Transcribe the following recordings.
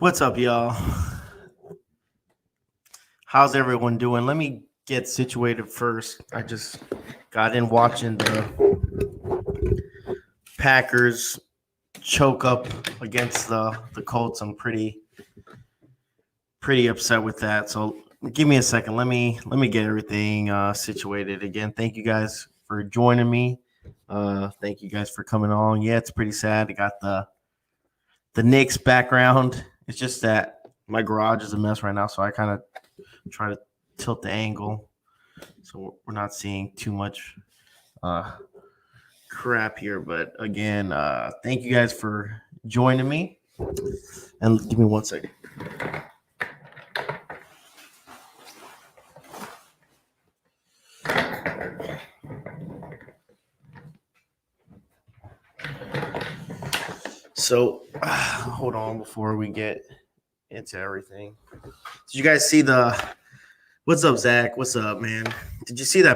What's up, y'all? How's everyone doing? Let me get situated first. I just got in watching the Packers choke up against the Colts. I'm pretty upset with that. So give me a second. Let me get everything situated again. Thank you guys for joining me. Thank you guys for coming on. Yeah, it's pretty sad. I got the Knicks background. It's just that my garage is a mess right now, so I kind of try to tilt the angle so we're not seeing too much crap here. But again, thank you guys for joining me. And give me 1 second. So hold on before we get into everything. Did you guys see what's up, Zach? What's up, man? Did you see the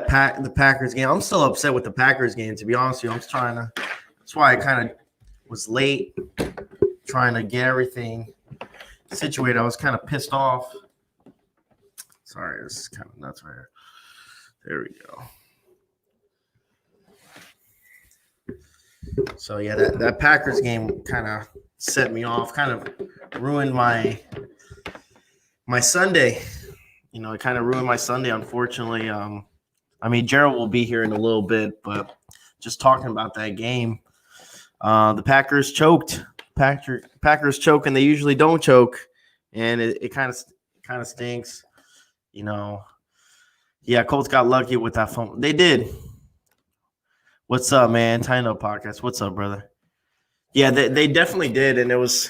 Packers game? I'm still upset with the Packers game, to be honest with you. That's why I kind of was late trying to get everything situated. I was kind of pissed off. Sorry, this is kind of nuts right here. There we go. So yeah, that Packers game kind of set me off, kind of ruined my Sunday. You know, it kind of ruined my Sunday, unfortunately. I mean, Gerald will be here in a little bit, but just talking about that game, the Packers choked. Packers choke, and they usually don't choke, and it kind of stinks. You know, yeah, Colts got lucky with that phone. They did. What's up, man? Untitled Podcast. What's up, brother? Yeah, they definitely did, and it's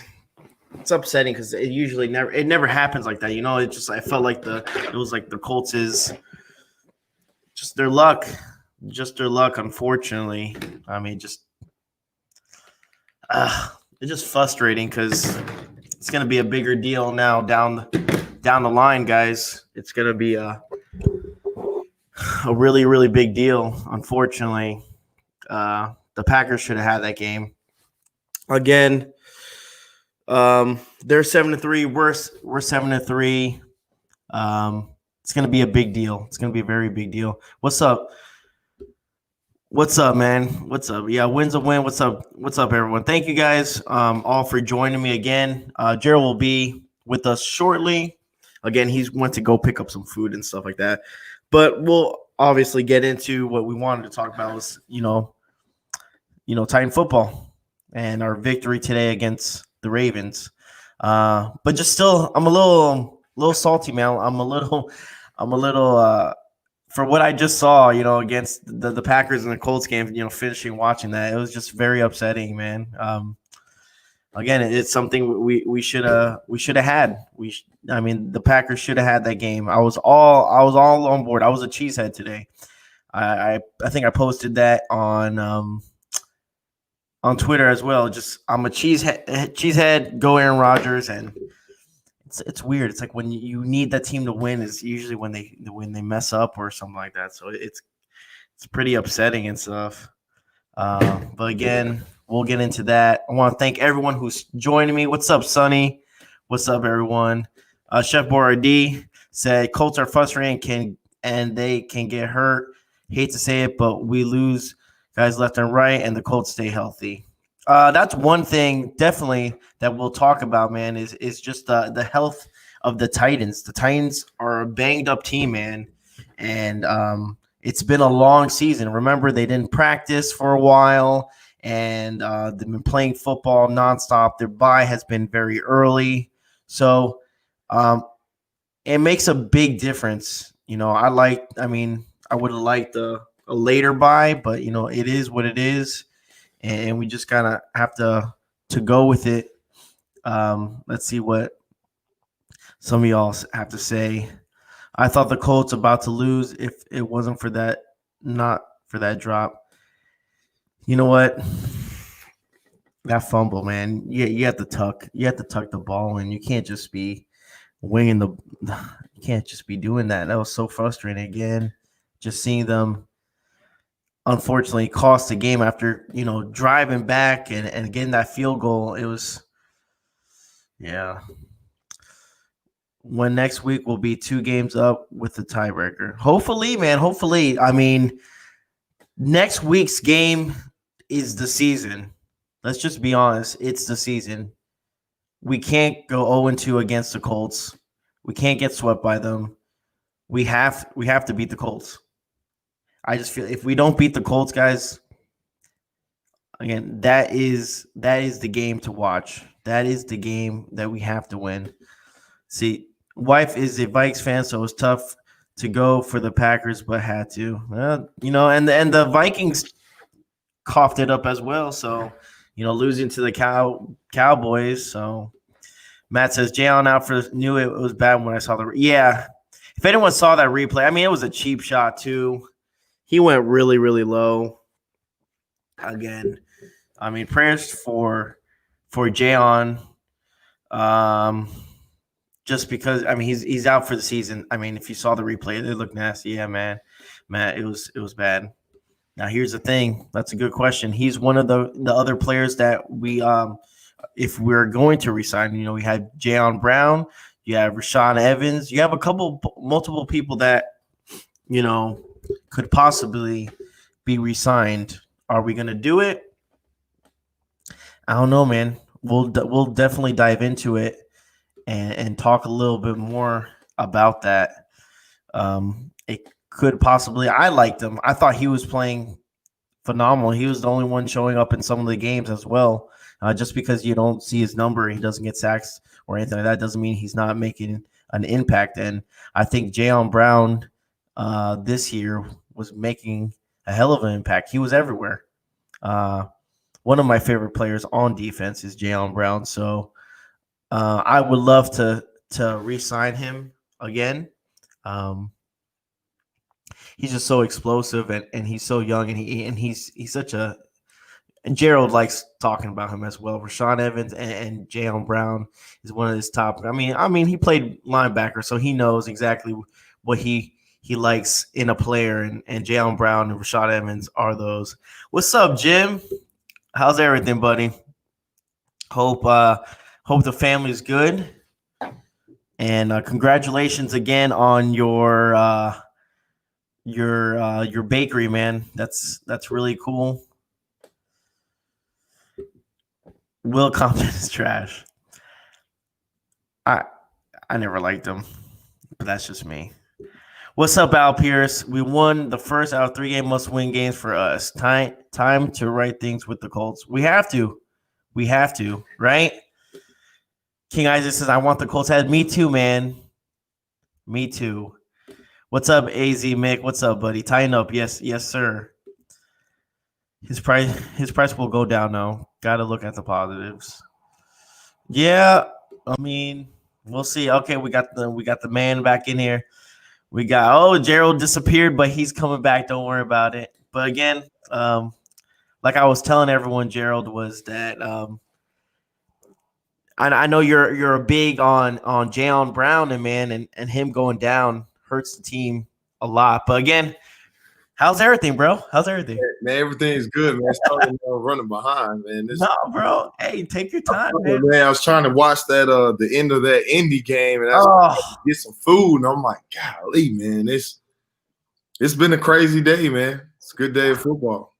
upsetting because it never happens like that. You know, I felt like it was like the Colts is just their luck, unfortunately. I mean, it's just frustrating because it's gonna be a bigger deal now down the line, guys. It's gonna be a really, really big deal, unfortunately. The Packers should have had that game. Again, they're 7-3. We're 7-3. It's gonna be a big deal. It's gonna be a very big deal. What's up? What's up, man? What's up? Yeah, win's a win. What's up? What's up, everyone? Thank you guys all for joining me again. Gerald will be with us shortly. Again, he's went to go pick up some food and stuff like that. But we'll obviously get into what we wanted to talk about was, Titan football and our victory today against the Ravens. But just still, I'm a little salty, man. I'm a little for what I just saw, against the Packers and the Colts game, finishing watching that, it was just very upsetting, man. Again, it's something we should have had. The Packers should have had that game. I was all on board. I was a cheesehead today. I think I posted that on Twitter as well. Just I'm a cheesehead. Go Aaron Rodgers, and it's weird. It's like when you need that team to win is usually when they mess up or something like that. So it's pretty upsetting and stuff. But again, we'll get into that. I want to thank everyone who's joining me. What's up, Sonny? What's up, everyone? Chef Boradee said Colts are frustrating and they can get hurt. Hate to say it, but we lose guys left and right, and the Colts stay healthy. That's one thing definitely that we'll talk about, man, is just the health of the Titans. The Titans are a banged up team, man, and it's been a long season. Remember, they didn't practice for a while, and they've been playing football nonstop. Their bye has been very early, so it makes a big difference. I would have liked a later bye, but it is what it is, and we just kind of have to go with it. Let's see what some of y'all have to say. I thought the Colts about to lose if it wasn't for that, not for that drop. You know what? That fumble, man. You have to tuck the ball in. You can't just be winging you can't just be doing that. That was so frustrating. Again, just seeing them unfortunately cost the game after, driving back and getting that field goal. It was, yeah, when next week will be 2 games up with the tiebreaker. Hopefully, man. Hopefully. I mean, next week's game is the season. Let's just be honest. It's the season. We can't go 0-2 against the Colts. We can't get swept by them. We have to beat the Colts. I just feel if we don't beat the Colts, guys, again, that is the game to watch. That is the game that we have to win. See, wife is a Vikes fan, so it's tough to go for the Packers, but had to. And the Vikings coughed it up as well. So, losing to the Cowboys. So Matt says Jalen out knew it was bad when I saw the If anyone saw that replay, I mean, it was a cheap shot too. He went really, really low. Again, I mean, prayers for Jalen. Just because, I mean, he's out for the season. I mean, if you saw the replay, it looked nasty. Yeah, man, it was bad. Now, here's the thing. That's a good question. He's one of the other players that we, if we're going to resign, we had Jalen Brown, you have Rashaan Evans, you have multiple people that, could possibly be re-signed. Are we going to do it? I don't know, man. We'll definitely dive into it and talk a little bit more about that. It could possibly. I liked him. I thought he was playing phenomenal. He was the only one showing up in some of the games as well. Just because you don't see his number, he doesn't get sacks or anything like that, doesn't mean he's not making an impact. And I think Jalen Brown this year was making a hell of an impact. He was everywhere. One of my favorite players on defense is Jalen Brown. So I would love to re-sign him again. He's just so explosive and he's so young and he's such a. And Gerald likes talking about him as well. Rashaan Evans and Jalen Brown is one of his top. I mean, he played linebacker, so he knows exactly what he likes in a player. And Jalen Brown and Rashaan Evans are those. What's up, Jim? How's everything, buddy? Hope the family's good. And congratulations again on your bakery, man. That's really cool. Will Compton is trash. I never liked him, but that's just me. What's up, Al Pierce? We won the first out of 3 game must-win games for us. Time to right things with the Colts. We have to, right? King Isaac says, I want the Colts head. Me too, man. Me too. What's up, AZ Mick? What's up, buddy? Tighten up. Yes, sir. His price will go down now. Got to look at the positives. Yeah, I mean, we'll see. Okay, we got the man back in here. We got Gerald disappeared, but he's coming back. Don't worry about it. But again, like I was telling everyone, Gerald, was that I know you're a big on Jalen Brown and him going down hurts the team a lot. But again, how's everything, bro? How's everything? Man, everything's good, man. Starting running behind, man. No, bro. Hey, take your time, man. I was trying to watch that the end of that Indy game, and I was get some food, and I'm like, golly, man, it's been a crazy day, man. It's a good day of football,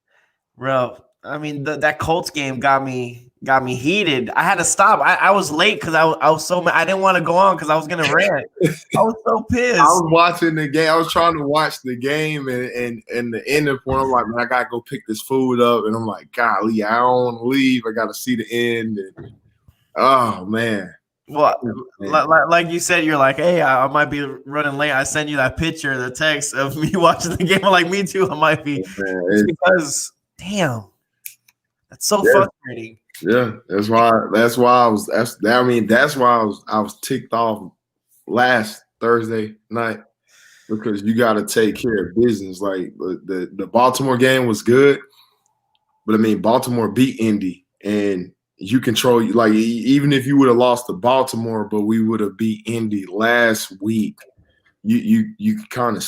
bro. I mean, that Colts game got me heated. I had to stop. I was late because I was so mad. I didn't want to go on because I was gonna rant. I was so pissed. I was watching the game. I was trying to watch the game and the ending point. I'm like, man, I gotta go pick this food up, and I'm like, golly, I don't want to leave. I gotta see the end. And, oh man. Well, like you said, you're like, hey, I might be running late. I send you that picture, the text of me watching the game. I'm like, me too. I might be because damn. That's so frustrating. Yeah, that's why I was ticked off last Thursday night because you got to take care of business. Like the Baltimore game was good, but I mean Baltimore beat Indy, and you control like even if you would have lost to Baltimore, but we would have beat Indy last week. You could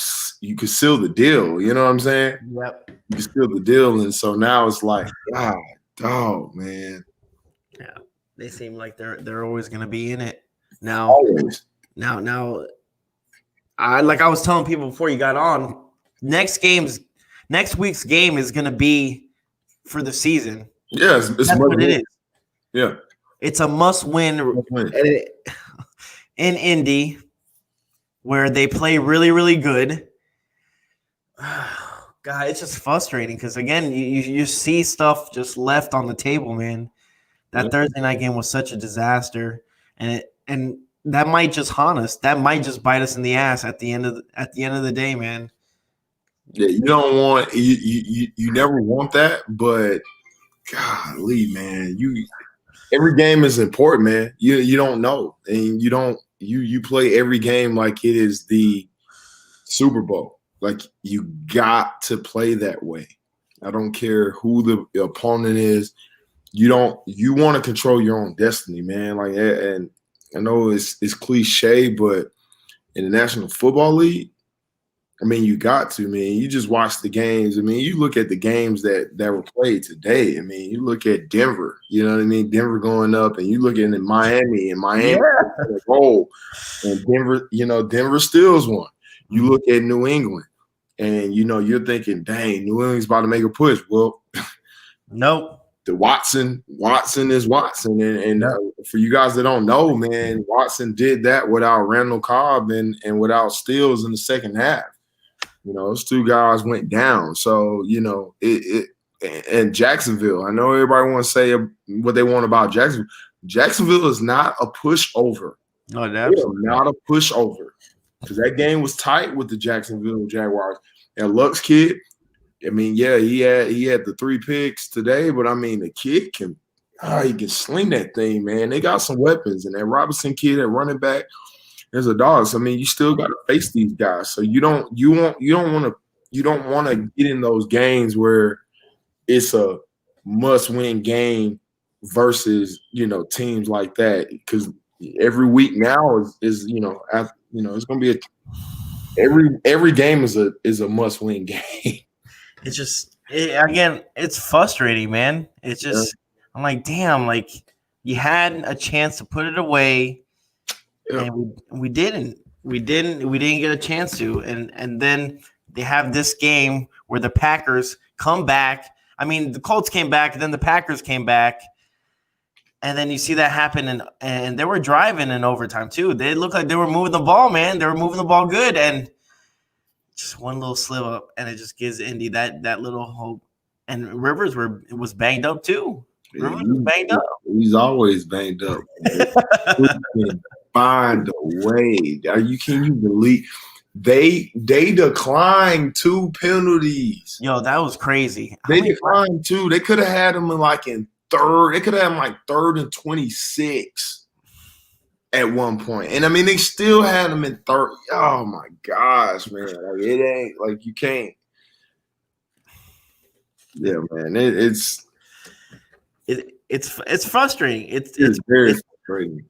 seal the deal. You know what I'm saying? Yep. You could seal the deal, and so now it's like, God, oh man. Yeah, they seem like they're always going to be in it. Now, always. Now, I was telling people before you got on, next week's game is going to be for the season. Yeah, it's That's what it is. Yeah, it's a must-win in Indy, where they play really, really good. God, it's just frustrating because again, you see stuff just left on the table, man. That Thursday night game was such a disaster, and that might just haunt us. That might just bite us in the ass at the end of the day, man. Yeah, you don't want you never want that, but golly, man, every game is important, man. You don't know, and you play every game like it is the Super Bowl. Like you got to play that way. I don't care who the opponent is. You want to control your own destiny, man. Like, and I know it's cliche, but in the National Football League, I mean, you got to, man. You just watch the games. I mean, you look at the games that were played today. I mean, you look at Denver, you know what I mean? Denver going up, and you look at Miami roll, and Denver, Denver steals one. You look at New England, and, you're thinking, dang, New England's about to make a push. Well, nope. The Watson is Watson. And for you guys that don't know, man, Watson did that without Randall Cobb and without steals in the second half. Those two guys went down. So, and Jacksonville, I know everybody wants to say what they want about Jacksonville. Jacksonville is not a pushover. No, absolutely not a pushover. Because that game was tight with the Jacksonville Jaguars. And Luck's kid, I mean, yeah, he had the 3 picks today, but I mean, the kid he can sling that thing, man. They got some weapons, and that Robinson kid at running back, there's a dog. So I mean, you still got to face these guys. So you don't want to get in those games where it's a must-win game versus teams like that, because every week now is it's going to be every game is a must-win game. It's just again, it's frustrating, man. It's just I'm like, damn, like you had a chance to put it away, and we didn't get a chance to, and then they have this game where the Packers come back. I mean, the Colts came back, and then the Packers came back, and then you see that happen, and they were driving in overtime too. They looked like they were moving the ball, man. They were moving the ball good, and just one little slip up, and it just gives Indy that little hope. And Rivers was banged up too. Rivers was banged up. He's always banged up. Find a way. Can you believe they declined 2 penalties? Yo, that was crazy. They declined 2. They could have had him in third. They could have had him like 3rd and 26. At one point. And I mean, they still had him in third. Oh my gosh, man. Like, it ain't like you can't. Yeah, man. It's frustrating. It's very frustrating.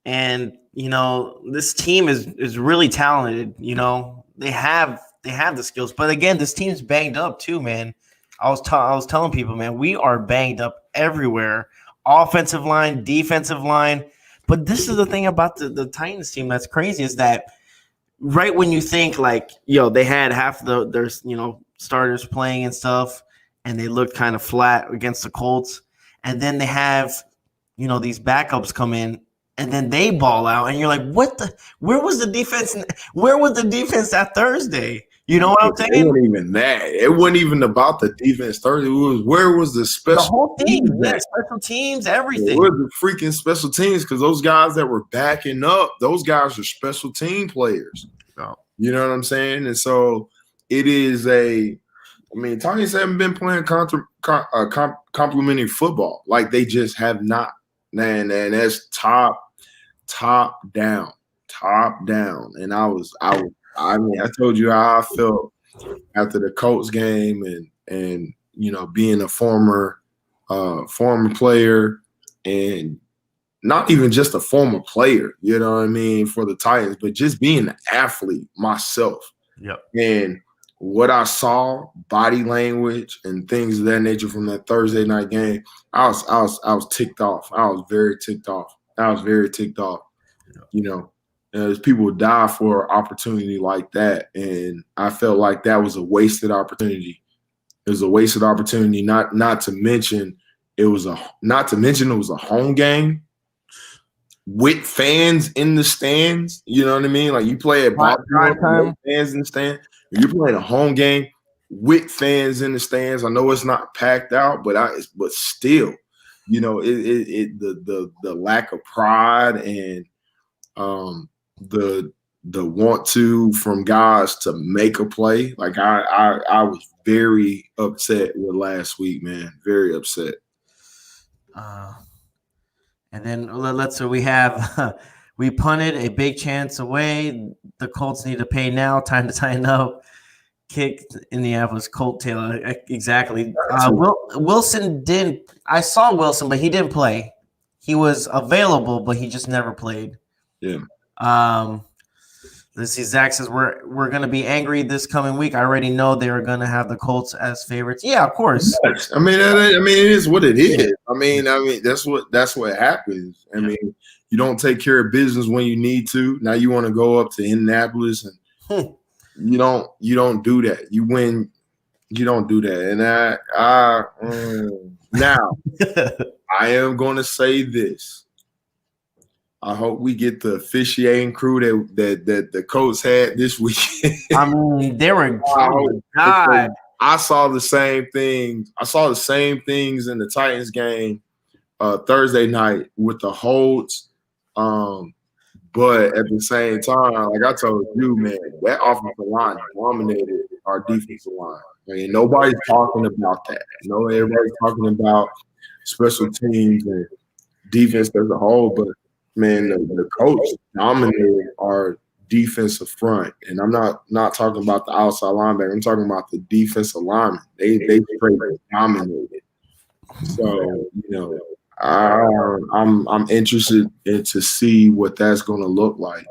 And this team is really talented. They have the skills. But again, this team's banged up too, man. I was telling people, man, we are banged up everywhere. Offensive line, defensive line. But this is the thing about the Titans team that's crazy, is that right when you think like, they had half their starters playing and stuff, and they looked kind of flat against the Colts, and then they have these backups come in, and then they ball out, and you're like, where was the defense? Where was the defense that Thursday? You know what I'm saying? It wasn't even that. It wasn't even about the defense Thursday. It was where was the special whole thing? Yeah, special teams, everything. Where the freaking special teams? Because those guys that were backing up, those guys are special team players. Oh. You know what I'm saying? And so it is Titans haven't been playing complimentary football. Like they just have not. Man, that's top down. And I told you how I felt after the Colts game, and being a former player, and not even just a former player, you know what I mean, for the Titans, but just being an athlete myself. Yep. And what I saw, body language and things of that nature from that Thursday night game, I was ticked off. I was very ticked off. There's people who die for an opportunity like that, and I felt like that was a wasted opportunity. It was a wasted opportunity. Not to mention it was a home game with fans in the stands. You know what I mean? Like you play at Baltimore, no fans in the stand. You're playing a home game with fans in the stands. I know it's not packed out, but still, you know, the lack of pride and the want to from guys to make a play. Like I was very upset with last week, man. Very upset. And then let's say we have we punted a big chance away. The Colts need to pay now. Time to tighten up. Kick Indianapolis Colt Taylor. Exactly. Wilson didn't. I saw Wilson, but he didn't play. He was available, but he just never played. Yeah. Let's see. Zach says we're going to be angry this coming week. I already know they are going to have the Colts as favorites. Yeah, of course. Yes. I mean, it is what it is. I mean, that's what happens. I mean, you don't take care of business when you need to. Now you want to go up to Indianapolis and you don't do that. You win. You don't do that. And now I am going to say this. I hope we get the officiating crew that the Colts had this weekend. I mean, they were. Oh God! I saw the same things. I saw the same things in the Titans game Thursday night with the holds. But at the same time, like I told you, man, that offensive line dominated our defensive line. I mean, nobody's talking about that. No, everybody's talking about special teams and defense as a whole, but man, the coach dominated our defensive front, and I'm not talking about the outside linebacker. I'm talking about the defensive linemen. They straight dominated. So you know, I'm interested to see what that's going to look like.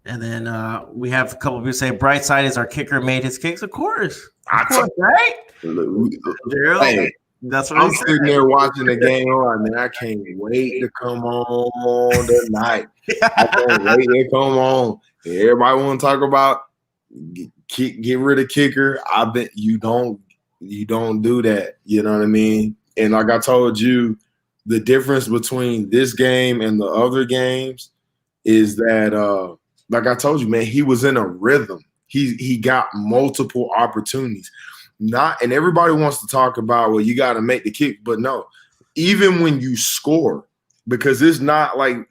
And then we have a couple of people say bright side is our kicker made his kicks. Of course, right? Gerald. Hey, that's what I'm sitting there watching the game. Oh, man, I can't wait to come on tonight. I can't wait to come on. Everybody want to talk about get rid of kicker. I bet you don't do that. You know what I mean? And like I told you, the difference between this game and the other games is that, like I told you, man, he was in a rhythm. He got multiple opportunities. And everybody wants to talk about, well, you got to make the kick, but no, even when you score, because it's not like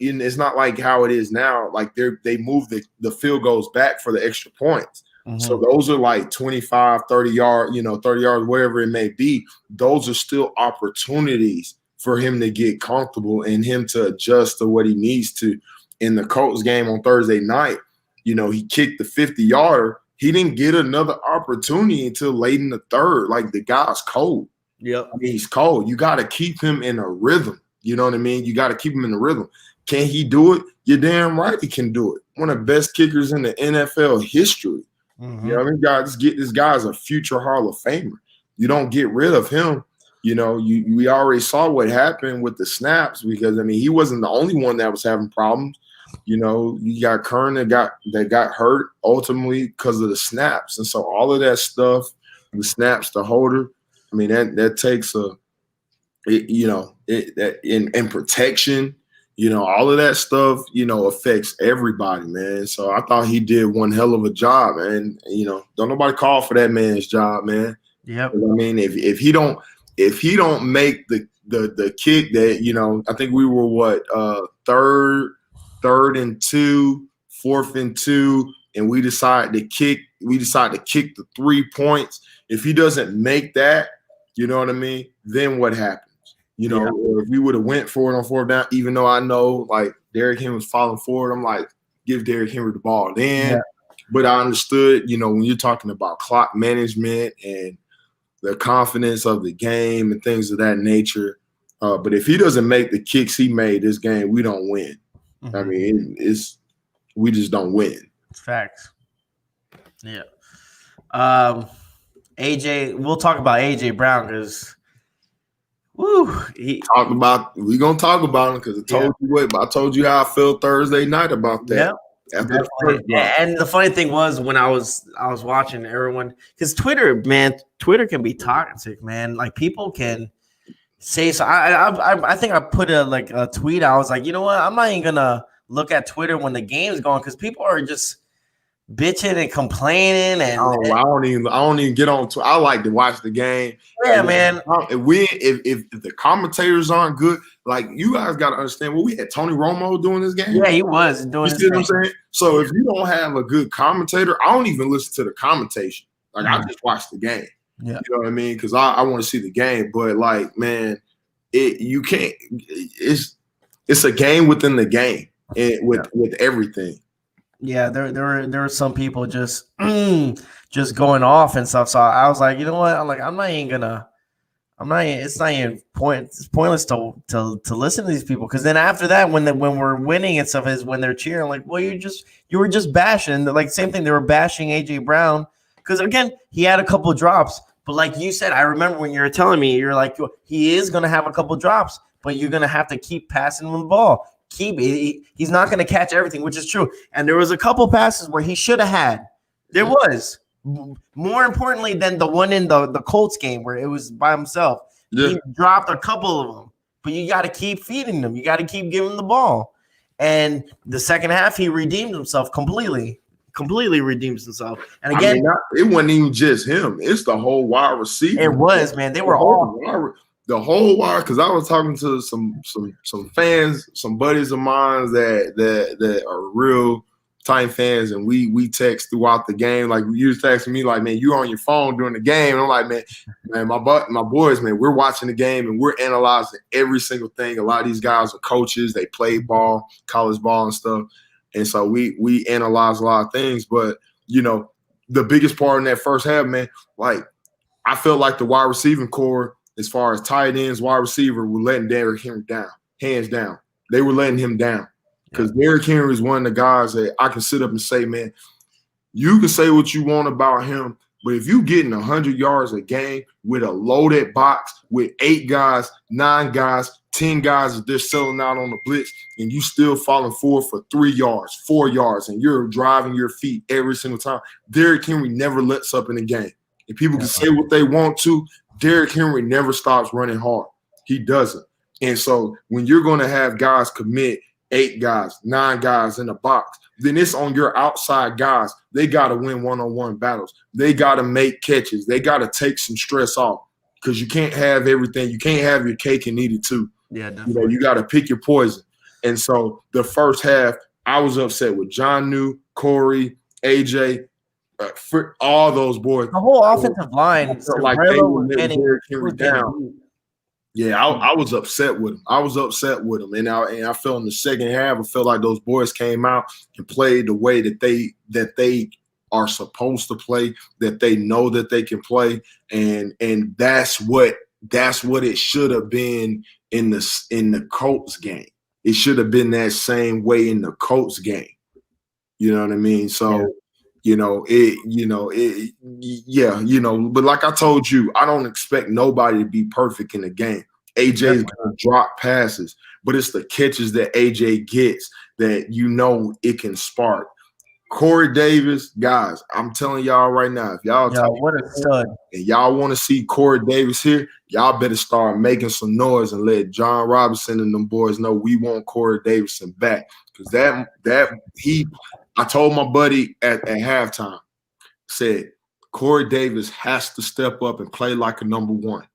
how it is now. Like they move the field goals back for the extra points. Mm-hmm. So those are like 25, 30 yards, 30 yards, whatever it may be. Those are still opportunities for him to get comfortable and him to adjust to what he needs to. In the Colts game on Thursday night, he kicked the 50-yarder. He didn't get another opportunity until late in the third. Like, the guy's cold. Yep. I mean, he's cold. You got to keep him in a rhythm. You know what I mean? You got to keep him in a rhythm. Can he do it? You're damn right he can do it. One of the best kickers in the NFL history. Mm-hmm. You know what I mean? This guy's a future Hall of Famer. You don't get rid of him. We already saw what happened with the snaps because, I mean, he wasn't the only one that was having problems. You got Kern that got hurt ultimately because of the snaps. And so all of that stuff, the snaps, the holder, I mean, that takes in protection, all of that stuff, affects everybody, man. So I thought he did one hell of a job, man. Don't nobody call for that man's job, man. Yep. I mean, if he don't make the kick that, I think we were third and 2, 4th and 2, and we decide to kick the 3 points. If he doesn't make that, you know what I mean? Then what happens? Or if we would have went for it on 4th down, even though I know like Derrick Henry was falling forward, I'm like, give Derrick Henry the ball then. Yeah. But I understood, when you're talking about clock management and the confidence of the game and things of that nature. But if he doesn't make the kicks he made this game, we don't win. Mm-hmm. I mean, we just don't win. It's facts. Yeah. AJ, we'll talk about AJ Brown because Woo. We gonna talk about him because I told you how I felt Thursday night about that. Yeah. After the first drop. And the funny thing was when I was watching everyone, because Twitter can be toxic, man. Like people can say so. I think I put a tweet. I was like, you know what? I'm not even gonna look at Twitter when the game's going because people are just bitching and complaining. And I don't even get on. I like to watch the game. Yeah, man. If the commentators aren't good, like you guys got to understand. Well, we had Tony Romo doing this game. Yeah, he was doing. You see what I'm saying? So if you don't have a good commentator, I don't even listen to the commentation. Like I just watch the game. Yeah, you know what I mean? Because I want to see the game. But like, man, you can't. It's a game within the game, with everything. Yeah, there were some people just going off and stuff. So I was like, you know what? It's not even it's pointless to listen to these people because then after that, when we're winning and stuff, is when they're cheering. Like, well, you were just bashing. Like same thing, they were bashing AJ Brown because again, he had a couple of drops. But like you said, I remember when you were telling me, you're like, he is gonna have a couple of drops, but you're gonna have to keep passing him the ball. He's not going to catch everything, which is true. And there was a couple passes where he should have had. There was more importantly than the one in the Colts game where it was by himself. Yeah. He dropped a couple of them, but you got to keep feeding them. You got to keep giving the ball. And the second half, he redeemed himself completely redeems himself. And again, it wasn't even just him. It's the whole wide receiver. It was, man. They were all the whole wire, because I was talking to some fans, some buddies of mine that are real Titan fans, and we text throughout the game. Like you was texting me, like, man, you on your phone during the game. And I'm like, man, my boys, man, we're watching the game and we're analyzing every single thing. A lot of these guys are coaches, they play ball, college ball and stuff. And so we analyze a lot of things. But you know, the biggest part in that first half, man, like I felt like the wide receiving core, as far as tight ends, wide receiver, were letting Derrick Henry down, hands down. They were letting him down because Derrick Henry is one of the guys that I can sit up and say, man, you can say what you want about him, but if you getting 100 yards a game with a loaded box with 8 guys, 9 guys, 10 guys that they're selling out on the blitz, and you still falling forward for 3 yards, 4 yards, and you're driving your feet every single time, Derrick Henry never lets up in the game. And people can say what they want to, Derrick Henry never stops running hard. He doesn't. And so when you're going to have guys commit 8 guys, 9 guys in the box, then it's on your outside guys. They got to win one-on-one battles. They got to make catches. They got to take some stress off because you can't have everything. You can't have your cake and eat it too. Yeah, definitely. You got to pick your poison. And so the first half, I was upset with John New, Corey, AJ, for all those boys. The whole offensive line, like they were letting Derrick Henry down. Yeah, I was upset with him. And I felt in the second half, I felt like those boys came out and played the way that they are supposed to play, that they know that they can play, and that's what it should have been in the Colts game. It should have been that same way in the Colts game. You know what I mean? So. Yeah. But like I told you, I don't expect nobody to be perfect in the game. AJ's going to drop passes, but it's the catches that AJ gets that it can spark. Corey Davis, guys, I'm telling y'all right now, if y'all what a stud. And y'all want to see Corey Davis here, y'all better start making some noise and let John Robinson and them boys know we want Corey Davidson back. Because I told my buddy at halftime, said, Corey Davis has to step up and play like a number one.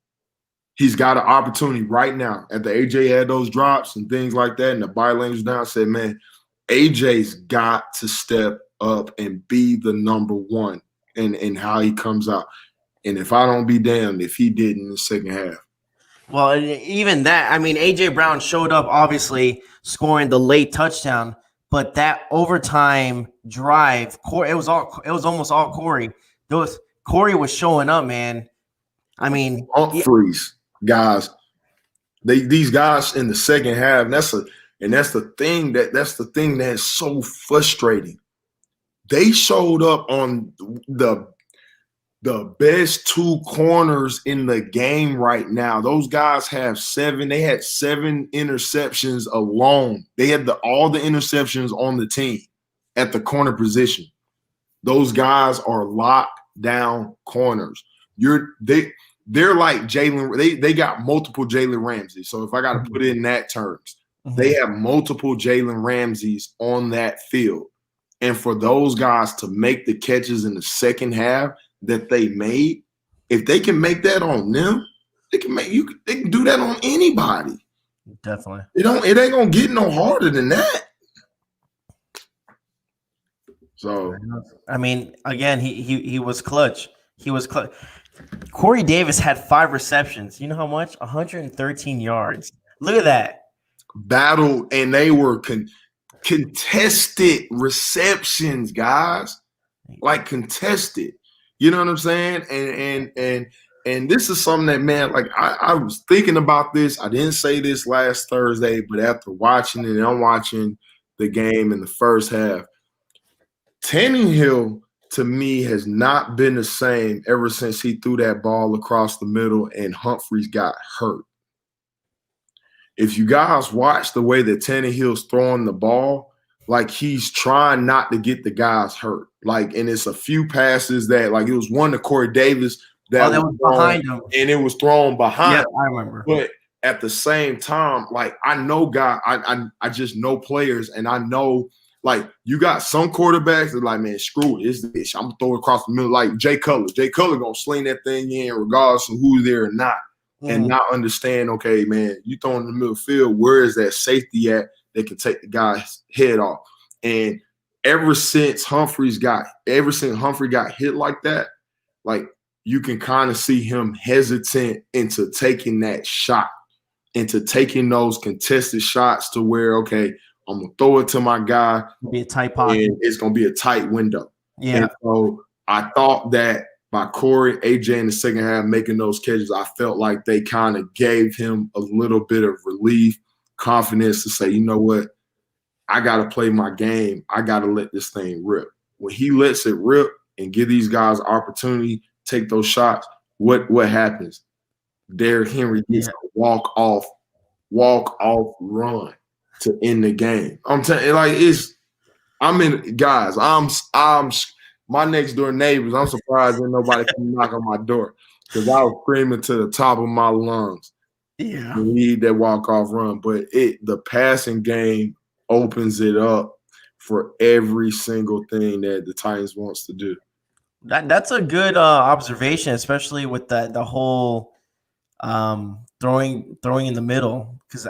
He's got an opportunity right now. After AJ had those drops and things like that, and the body language down, I said, man, AJ's got to step up and be the number one in how he comes out. And if I don't be damned if he did in the second half. Well, even that, I mean, AJ Brown showed up, obviously, scoring the late touchdown. But that overtime drive, it was almost all Corey. Corey was showing up, man. I mean, freeze, guys. These guys in the second half, that's the thing that's so frustrating. They showed up on the best two corners in the game right now. Those guys have 7. They had 7 interceptions alone. They had all the interceptions on the team at the corner position. Those guys are locked down corners. They're like Jalen. They got multiple Jalen Ramsey. So if I got to put it in that terms, they have multiple Jalen Ramseys on that field. And for those guys to make the catches in the second half that they made, if they can make that on them, they can do that on anybody. Definitely. It ain't gonna get no harder than that. So I mean, again, he was clutch. He was clutch. Corey Davis had 5 receptions. You know how much? 113 yards. Look at that. Battle, and they were contested receptions, guys. Like contested. You know what I'm saying? And this is something that, man, like I was thinking about this. I didn't say this last Thursday, but after watching it, and I'm watching the game in the first half, Tannehill, to me, has not been the same ever since he threw that ball across the middle and Humphries got hurt. If you guys watch the way that Tannehill's throwing the ball, like he's trying not to get the guys hurt. Like, and it's a few passes that, like, it was one to Corey Davis that was behind him, and it was thrown behind. Yeah, I remember. But at the same time, like, I know I just know players, and I know, like, you got some quarterbacks that are like, man, screw it, it's I'm gonna throw it across the middle, like Jay Cutler. Jay Cutler gonna sling that thing in regardless of who's there or not. And not understand, okay, man, you throwing in the middle field, where is that safety at that can take the guy's head off? And ever since Humphrey got hit like that, like, you can kind of see him hesitant into taking that shot, into taking those contested shots to where, okay, I'm gonna throw it to my guy. Be a tight pocket. And it's gonna be a tight window. Yeah. And so I thought that by Corey, AJ in the second half making those catches, I felt like they kind of gave him a little bit of relief, confidence to say, you know what, I got to play my game. I got to let this thing rip. When he lets it rip and give these guys opportunity, take those shots, what happens? Derrick Henry gets a walk off run to end the game. I'm telling you, like, guys, I'm my next door neighbors, I'm surprised that nobody can knock on my door because I was screaming to the top of my lungs. Yeah. We need that walk-off run. But the passing game opens it up for every single thing that the Titans wants to do. That's a good observation, especially with the whole throwing in the middle, because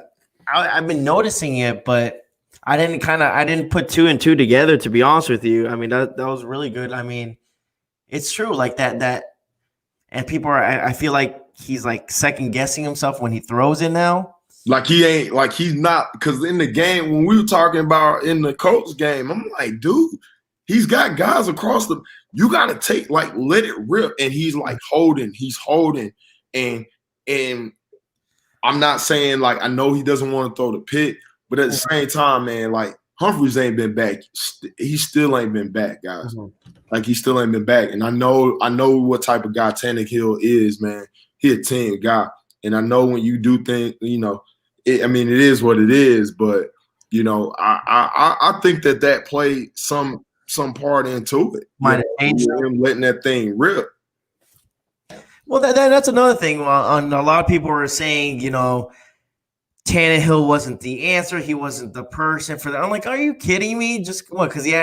I've been noticing it, but I didn't put 2 and 2 together, to be honest with you. I mean, that was really good. I mean, it's true, like that, and people I feel like he's like second guessing himself when he throws it now. Like he's not, because in the game, when we were talking about in the Colts game, I'm like, dude, he's got guys across you got to take, like, let it rip. And he's like holding, and I'm not saying, like, I know he doesn't want to throw the pick, but at the same time, man, like, Humphries ain't been back. He still ain't been back, guys. Like, he still ain't been back. And I know what type of guy Tannehill is, man. He a team guy. And I know when you do things, you know, it is what it is. But, you know, I think that played some part into it. Him letting that thing rip. Well, that's another thing. A lot of people were saying, you know, Tannehill wasn't the answer. He wasn't the person for that. I'm like, are you kidding me? Just what? Because he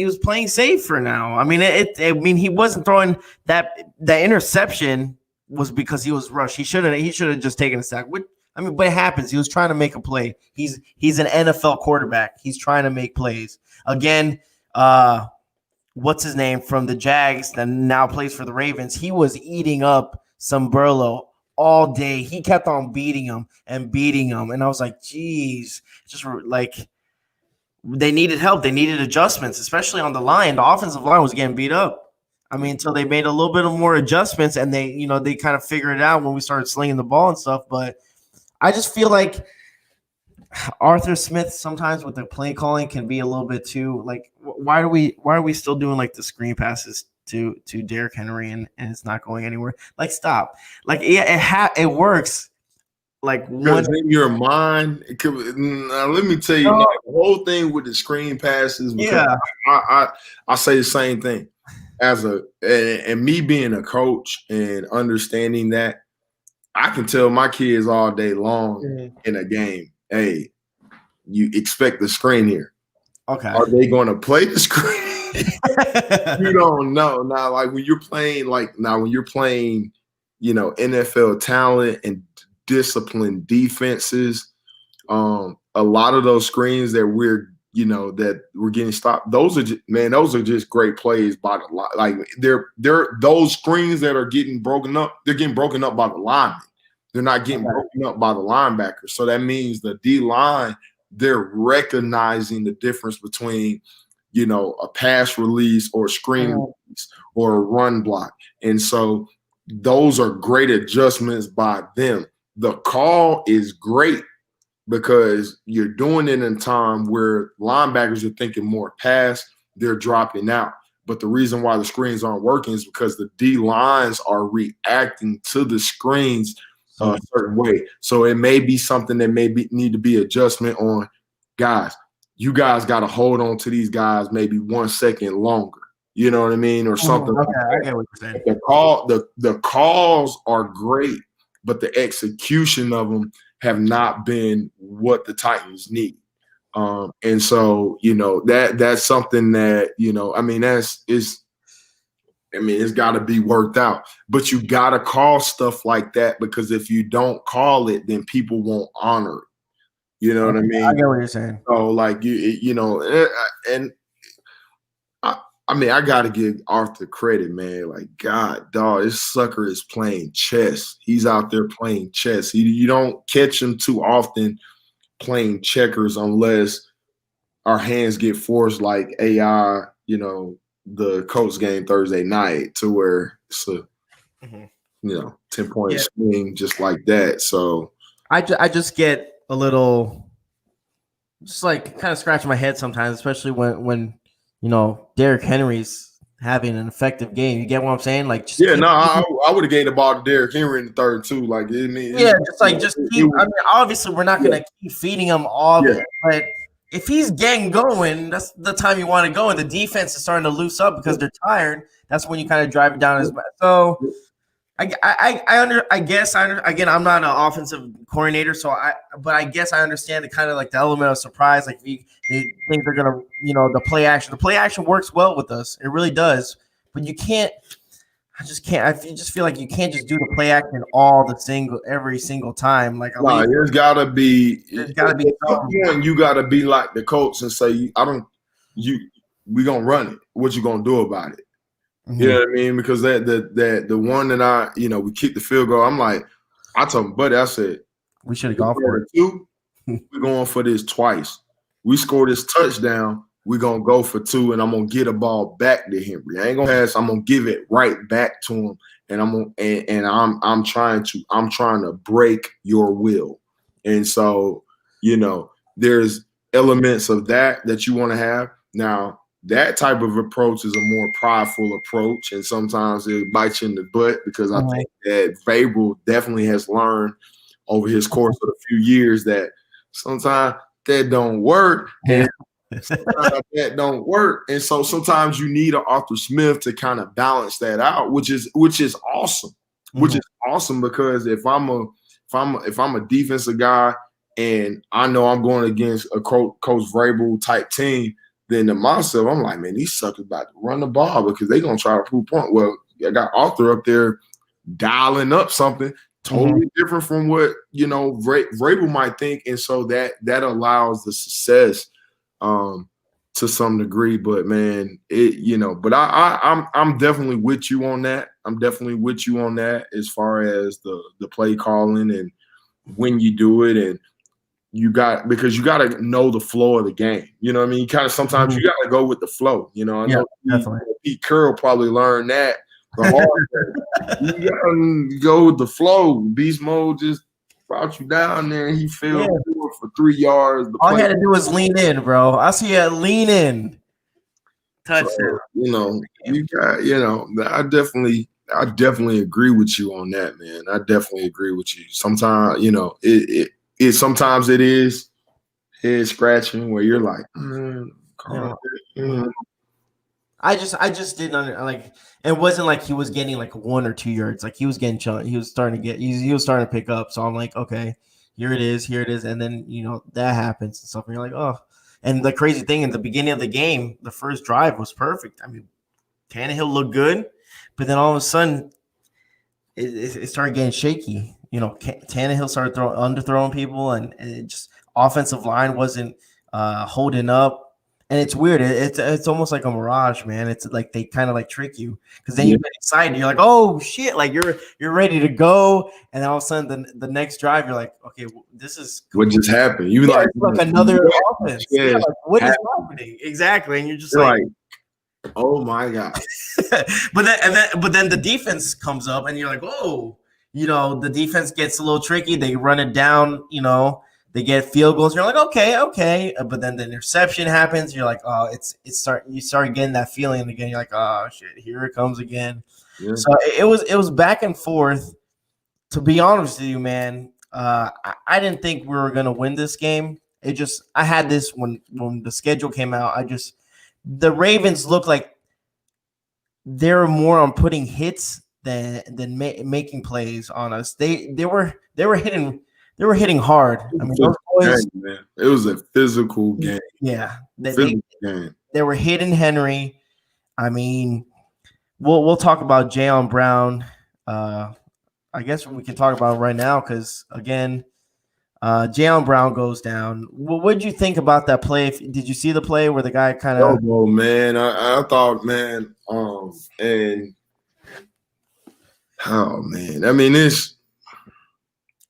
was playing safe for now. I mean, he wasn't throwing that interception was because he was rushed. He should have just taken a sack. But it happens. He was trying to make a play. He's an NFL quarterback. He's trying to make plays. Again, what's his name from the Jags that now plays for the Ravens? He was eating up Sombrello all day. He kept on beating him. And I was like, geez, just like they needed help. They needed adjustments, especially on the line. The offensive line was getting beat up. I mean, until they made a little bit of more adjustments and they kind of figured it out when we started slinging the ball and stuff. But I just feel like Arthur Smith sometimes with the play calling can be a little bit too, like, why are we still doing like the screen passes to Derrick Henry, and it's not going anywhere. Like, stop. Like, yeah, it works. Like, because in your mind, now let me tell you, No. the whole thing with the screen passes. Because Yeah. I say the same thing and me being a coach and understanding that, I can tell my kids all day long in a game, hey, you expect the screen here. Okay. Are they going to play the screen? You don't know. Now, like when you're playing, NFL talent and disciplined defenses, a lot of those screens that we're getting stopped. Those are just great plays by the line. Like they're those screens that are getting broken up. They're getting broken up by the linemen. They're not getting broken up by the linebackers. So that means the D line, they're recognizing the difference between, a pass release or a screen release or a run block. And so those are great adjustments by them. The call is great because you're doing it in time where linebackers are thinking more pass, they're dropping out. But the reason why the screens aren't working is because the D lines are reacting to the screens a certain way. So it may be something that need to be adjustment on. Guys, you guys got to hold on to these guys maybe 1 second longer. You know what I mean? Or something like that. I get what you're saying. The calls are great, but the execution of them not been what the Titans need. And so, that's something that, it's got to be worked out, but you got to call stuff like that, because if you don't call it, then people won't honor it. You know what I mean? I get what you're saying. So like, and I got to give Arthur credit, man. Like, God, dog, this sucker is playing chess. He's out there playing chess. You don't catch him too often playing checkers unless our hands get forced like AI, the Colts game Thursday night, to where it's a 10-point swing just like that. So I just get a little, just like kind of scratching my head sometimes, especially when Derrick Henry's having an effective game. You get what I'm saying? Like, I would have gave the ball to Derrick Henry in the third too. Like, obviously we're not going to keep feeding him all of it, but if he's getting going, that's the time you want to go, and the defense is starting to loose up because they're tired. That's when you kind of drive it down. So I guess again, I'm not an offensive coordinator, but I guess I understand the kind of like the element of surprise. Like they think they're gonna, the play action. The play action works well with us. It really does. But you can't. I just can't. I just feel like you can't just do the play action every single time. Like, there's gotta be. There's gotta be something. You gotta be like the coach and say, we gonna run it. What you gonna do about it? Mm-hmm. You know what I mean? Because the one that we kicked the field goal. I'm like, I told him, buddy, I said, we should have gone for it. We're going for this twice. We score this touchdown, we're gonna go for 2, and I'm gonna get a ball back to Henry. I ain't gonna pass. I'm gonna give it right back to him, and I'm trying to break your will. And so, there's elements of that you want to have. Now, that type of approach is a more prideful approach, and sometimes it bites you in the butt, because I think that Vrabel definitely has learned over his course of a few years that sometimes that don't work, and sometimes that don't work. And so sometimes you need an Arthur Smith to kind of balance that out, which is awesome. Mm-hmm. Which is awesome, because if I'm a defensive guy and I know I'm going against a Coach Vrabel type team, then to myself, I'm like, man, these suckers about to run the ball because they're going to try to prove point. Well, I got Arthur up there dialing up something totally different from what, Vrabel might think. And so that allows the success to some degree. But, man, I'm definitely with you on that. I'm definitely with you on that as far as the play calling and when you do it, and because you got to know the flow of the game. You know what I mean? Sometimes you got to go with the flow. I know Pete Carroll probably learned that the hard way. You got to go with the flow. Beast mode just brought you down there, and he fell for 3 yards. All you had to do was lean in, bro. I see you lean in. Touchdown. You got, I definitely agree with you on that, man. I definitely agree with you. Sometimes, sometimes it is head scratching where you're like, Carl, I just didn't like. It wasn't like he was getting like 1 or 2 yards. Like he was getting chunk. He was starting to get. He was starting to pick up. So I'm like, okay, here it is, and then that happens and stuff. And you're like, oh. And the crazy thing in the beginning of the game, the first drive was perfect. I mean, Tannehill looked good, but then all of a sudden, it started getting shaky. Tannehill started underthrowing people, and it just offensive line wasn't holding up. And it's weird. It's almost like a mirage, man. It's like they kind of like trick you because then you get excited. You're like, oh shit! Like you're ready to go, and then all of a sudden the next drive, you're like, okay, this is what just happened? You like another offense. Yeah, like what is happening exactly? And you're just like oh my god! but then the defense comes up, and you're like, oh, the defense gets a little tricky. They run it down, They get field goals. You're like, okay. But then the interception happens. You're like, oh, you start getting that feeling again. You're like, oh shit, here it comes again. Yeah. So it was back and forth. To be honest with you, man, I didn't think we were gonna win this game. I had this when the schedule came out. The Ravens looked like they were more on putting hits than making plays on us. They were hitting. They were hitting hard. I mean, those boys. Man. It was a physical game. Yeah, they were hitting Henry. I mean, we'll talk about Jayon Brown. I guess we can talk about it right now because again, Jayon Brown goes down. What did you think about that play? Did you see the play where the guy kind of? Oh man, I thought, man, and oh man, I mean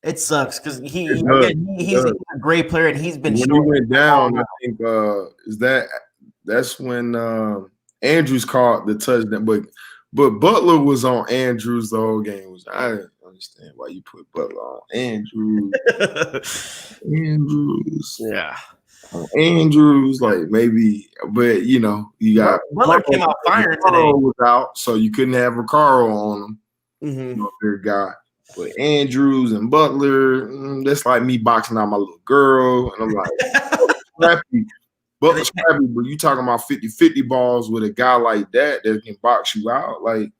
it sucks because he's a great player and he's been. When he went down, I think that's when Andrews caught the touchdown, but Butler was on Andrews the whole game. I didn't understand why you put Butler on Andrews. Yeah. Andrews, like maybe, but you got Butler came out firing today. Was out, so you couldn't have Recaro on him. Their guy. But Andrews and Butler, that's like me boxing out my little girl. And I'm like, scrappy. Butler's scrappy, but you talking about 50-50 balls with a guy like that can box you out. Like,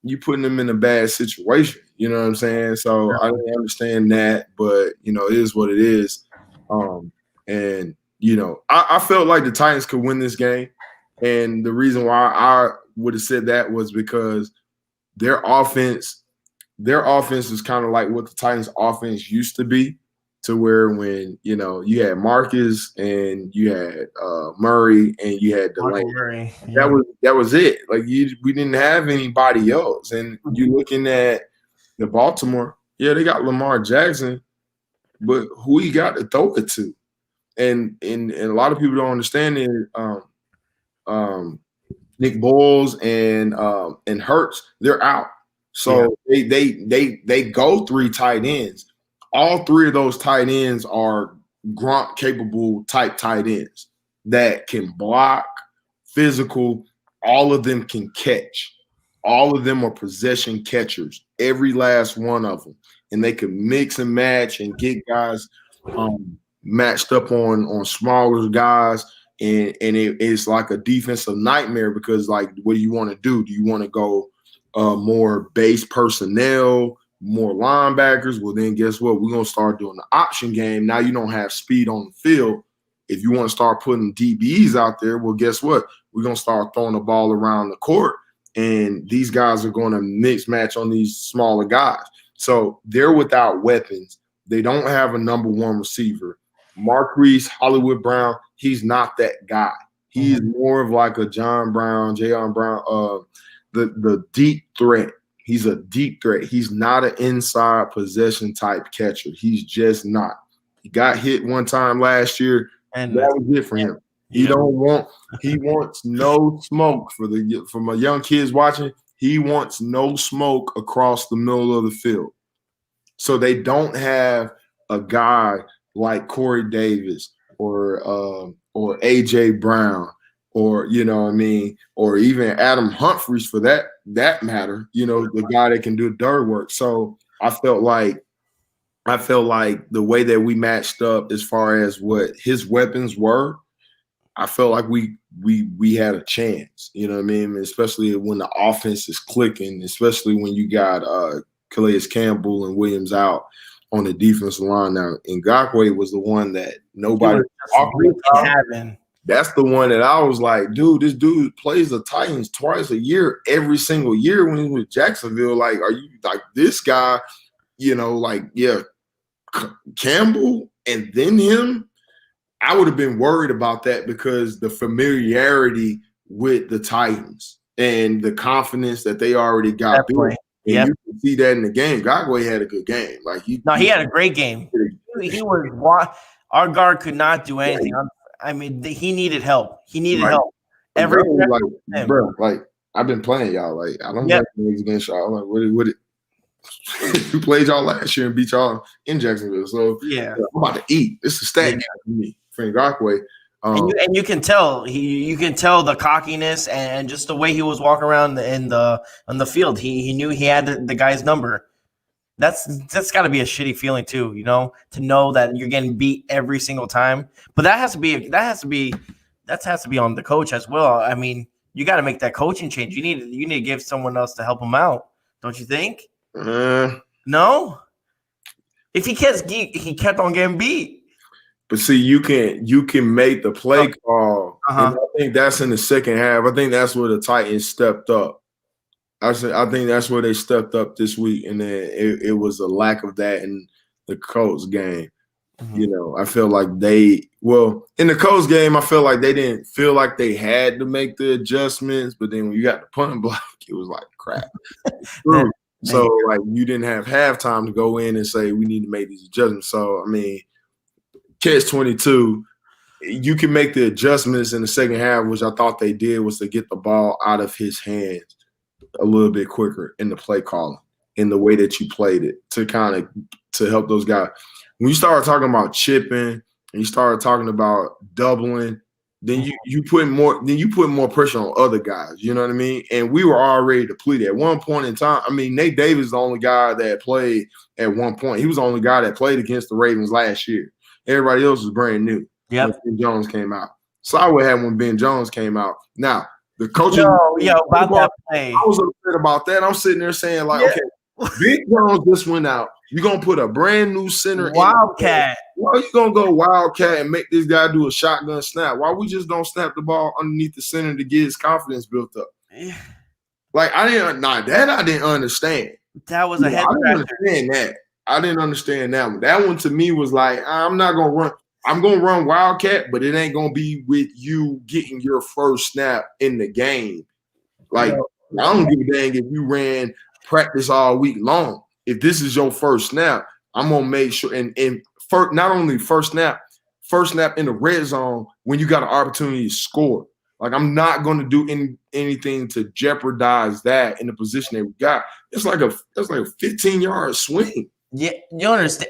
you putting them in a bad situation. You know what I'm saying? So I didn't understand that, but, it is what it is. And, I felt like the Titans could win this game. And the reason why I would have said that was because their offense is kind of like what the Titans offense used to be, to where when, you had Marcus and you had Murray and you had Delaney. Yeah. That was it. Like we didn't have anybody else. And you looking at the Baltimore, yeah, they got Lamar Jackson, but who he got to throw it to? And a lot of people don't understand it. Nick Boles and Hurts, they're out. So they go 3 tight ends. All 3 of those tight ends are Gronk capable type tight ends that can block, physical. All of them can catch. All of them are possession catchers. Every last one of them, and they can mix and match and get guys matched up on smaller guys. And it's like a defensive nightmare because, like, what do you want to do? Do you want to go more base personnel, more linebackers? Well, then guess what? We're going to start doing the option game. Now you don't have speed on the field. If you want to start putting DBs out there, well, guess what? We're going to start throwing the ball around the court, and these guys are going to mix match on these smaller guys. So they're without weapons. They don't have a number 1 receiver. Marquise Hollywood Brown, he's not that guy. He's more of like a Jayon Brown, the deep threat. He's a deep threat. He's not an inside possession type catcher. He's just not. He got hit one time last year, and that was it for him. He wants no smoke for my young kids watching. He wants no smoke across the middle of the field. So they don't have a guy like Corey Davis or AJ Brown or you know what I mean, or even Adam Humphries for that matter, you know, the guy that can do dirt work. So I felt like the way that we matched up as far as what his weapons were, I felt like we had a chance, you know what I mean? Especially when the offense is clicking, especially when you got Calais Campbell and Williams out on the defensive line. Now, Ngakoue was the one that nobody was talking about. That's the one that I was like, dude, this dude plays the Titans twice a year, every single year when he's with Jacksonville. Like, are you like this guy? You know, like, yeah, Campbell and then him. I would have been worried about that because the familiarity with the Titans and the confidence that they already got built. And you can see that in the game. Ngakoue had a good game. Like he had a great game. He was our guard could not do anything. I mean, he needed help. He needed help. Every bro, like I've been playing y'all. Like I don't like games against y'all. I'm like, what we played y'all last year and beat y'all in Jacksonville. So yeah, I'm about to eat. It's a stat for me. Ngakoue. And you can tell you can tell the cockiness and just the way he was walking around on the field. He knew he had the guy's number. That's got to be a shitty feeling too, you know, to know that you're getting beat every single time. But that has to be on the coach as well. I mean, you got to make that coaching change. You need to give someone else to help him out, don't you think? No. If he kept on getting beat. But see, you can make the play call. And I think that's in the second half. I think that's where the Titans stepped up. I think that's where they stepped up this week, and then it was a lack of that in the Colts game. Mm-hmm. You know, I feel like in the Colts game, I feel like they didn't feel like they had to make the adjustments, but then when you got the punt block, it was like crap. So like you didn't have halftime to go in and say we need to make these adjustments. So I mean, catch-22, you can make the adjustments in the second half, which I thought they did, was to get the ball out of his hands a little bit quicker in the play calling, in the way that you played it, to help those guys. When you started talking about chipping and you started talking about doubling, then you put more pressure on other guys. You know what I mean? And we were already depleted at one point in time. I mean, Nate Davis is the only guy that played at one point. He was the only guy that played against the Ravens last year. Everybody else was brand new. Yeah, when Ben Jones came out. So I would have when Ben Jones came out. Now the coaching. About that play. I was upset about that. I'm sitting there saying like, okay, Ben Jones just went out. You're gonna put a brand new center Wildcat. Why are you gonna go Wildcat and make this guy do a shotgun snap? Why we just don't snap the ball underneath the center to get his confidence built up? Yeah. Like I didn't understand. That was a head scratcher. I didn't understand that one. That one to me was like, I'm not gonna run. I'm gonna run Wildcat, but it ain't gonna be with you getting your first snap in the game. Like I don't give a dang if you ran practice all week long. If this is your first snap, I'm gonna make sure not only first snap in the red zone when you got an opportunity to score. Like I'm not gonna do anything to jeopardize that in the position that we got. It's like a 15-yard swing. Yeah, you understand.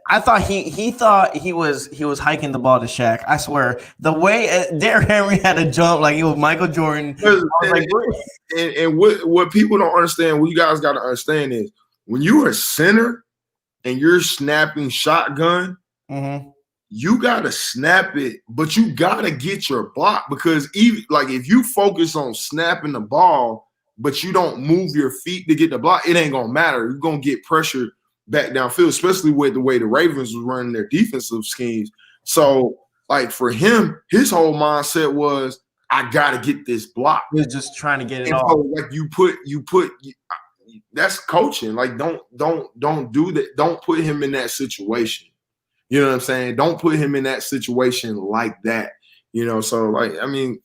I thought he thought he was hiking the ball to Shaq. I swear, the way Derrick Henry had to jump like he was Michael Jordan. And what people don't understand, what you guys got to understand is when you're a center and you're snapping shotgun, you got to snap it, but you got to get your block, because even like if you focus on snapping the ball, but you don't move your feet to get the block, it ain't gonna matter. You're gonna get pressure back downfield, especially with the way the Ravens was running their defensive schemes. So, like for him, his whole mindset was, I gotta get this block. He's just trying to get it off. So, like you put that's coaching. Like don't do that. Don't put him in that situation. You know what I'm saying? Don't put him in that situation like that. You know, so like I mean,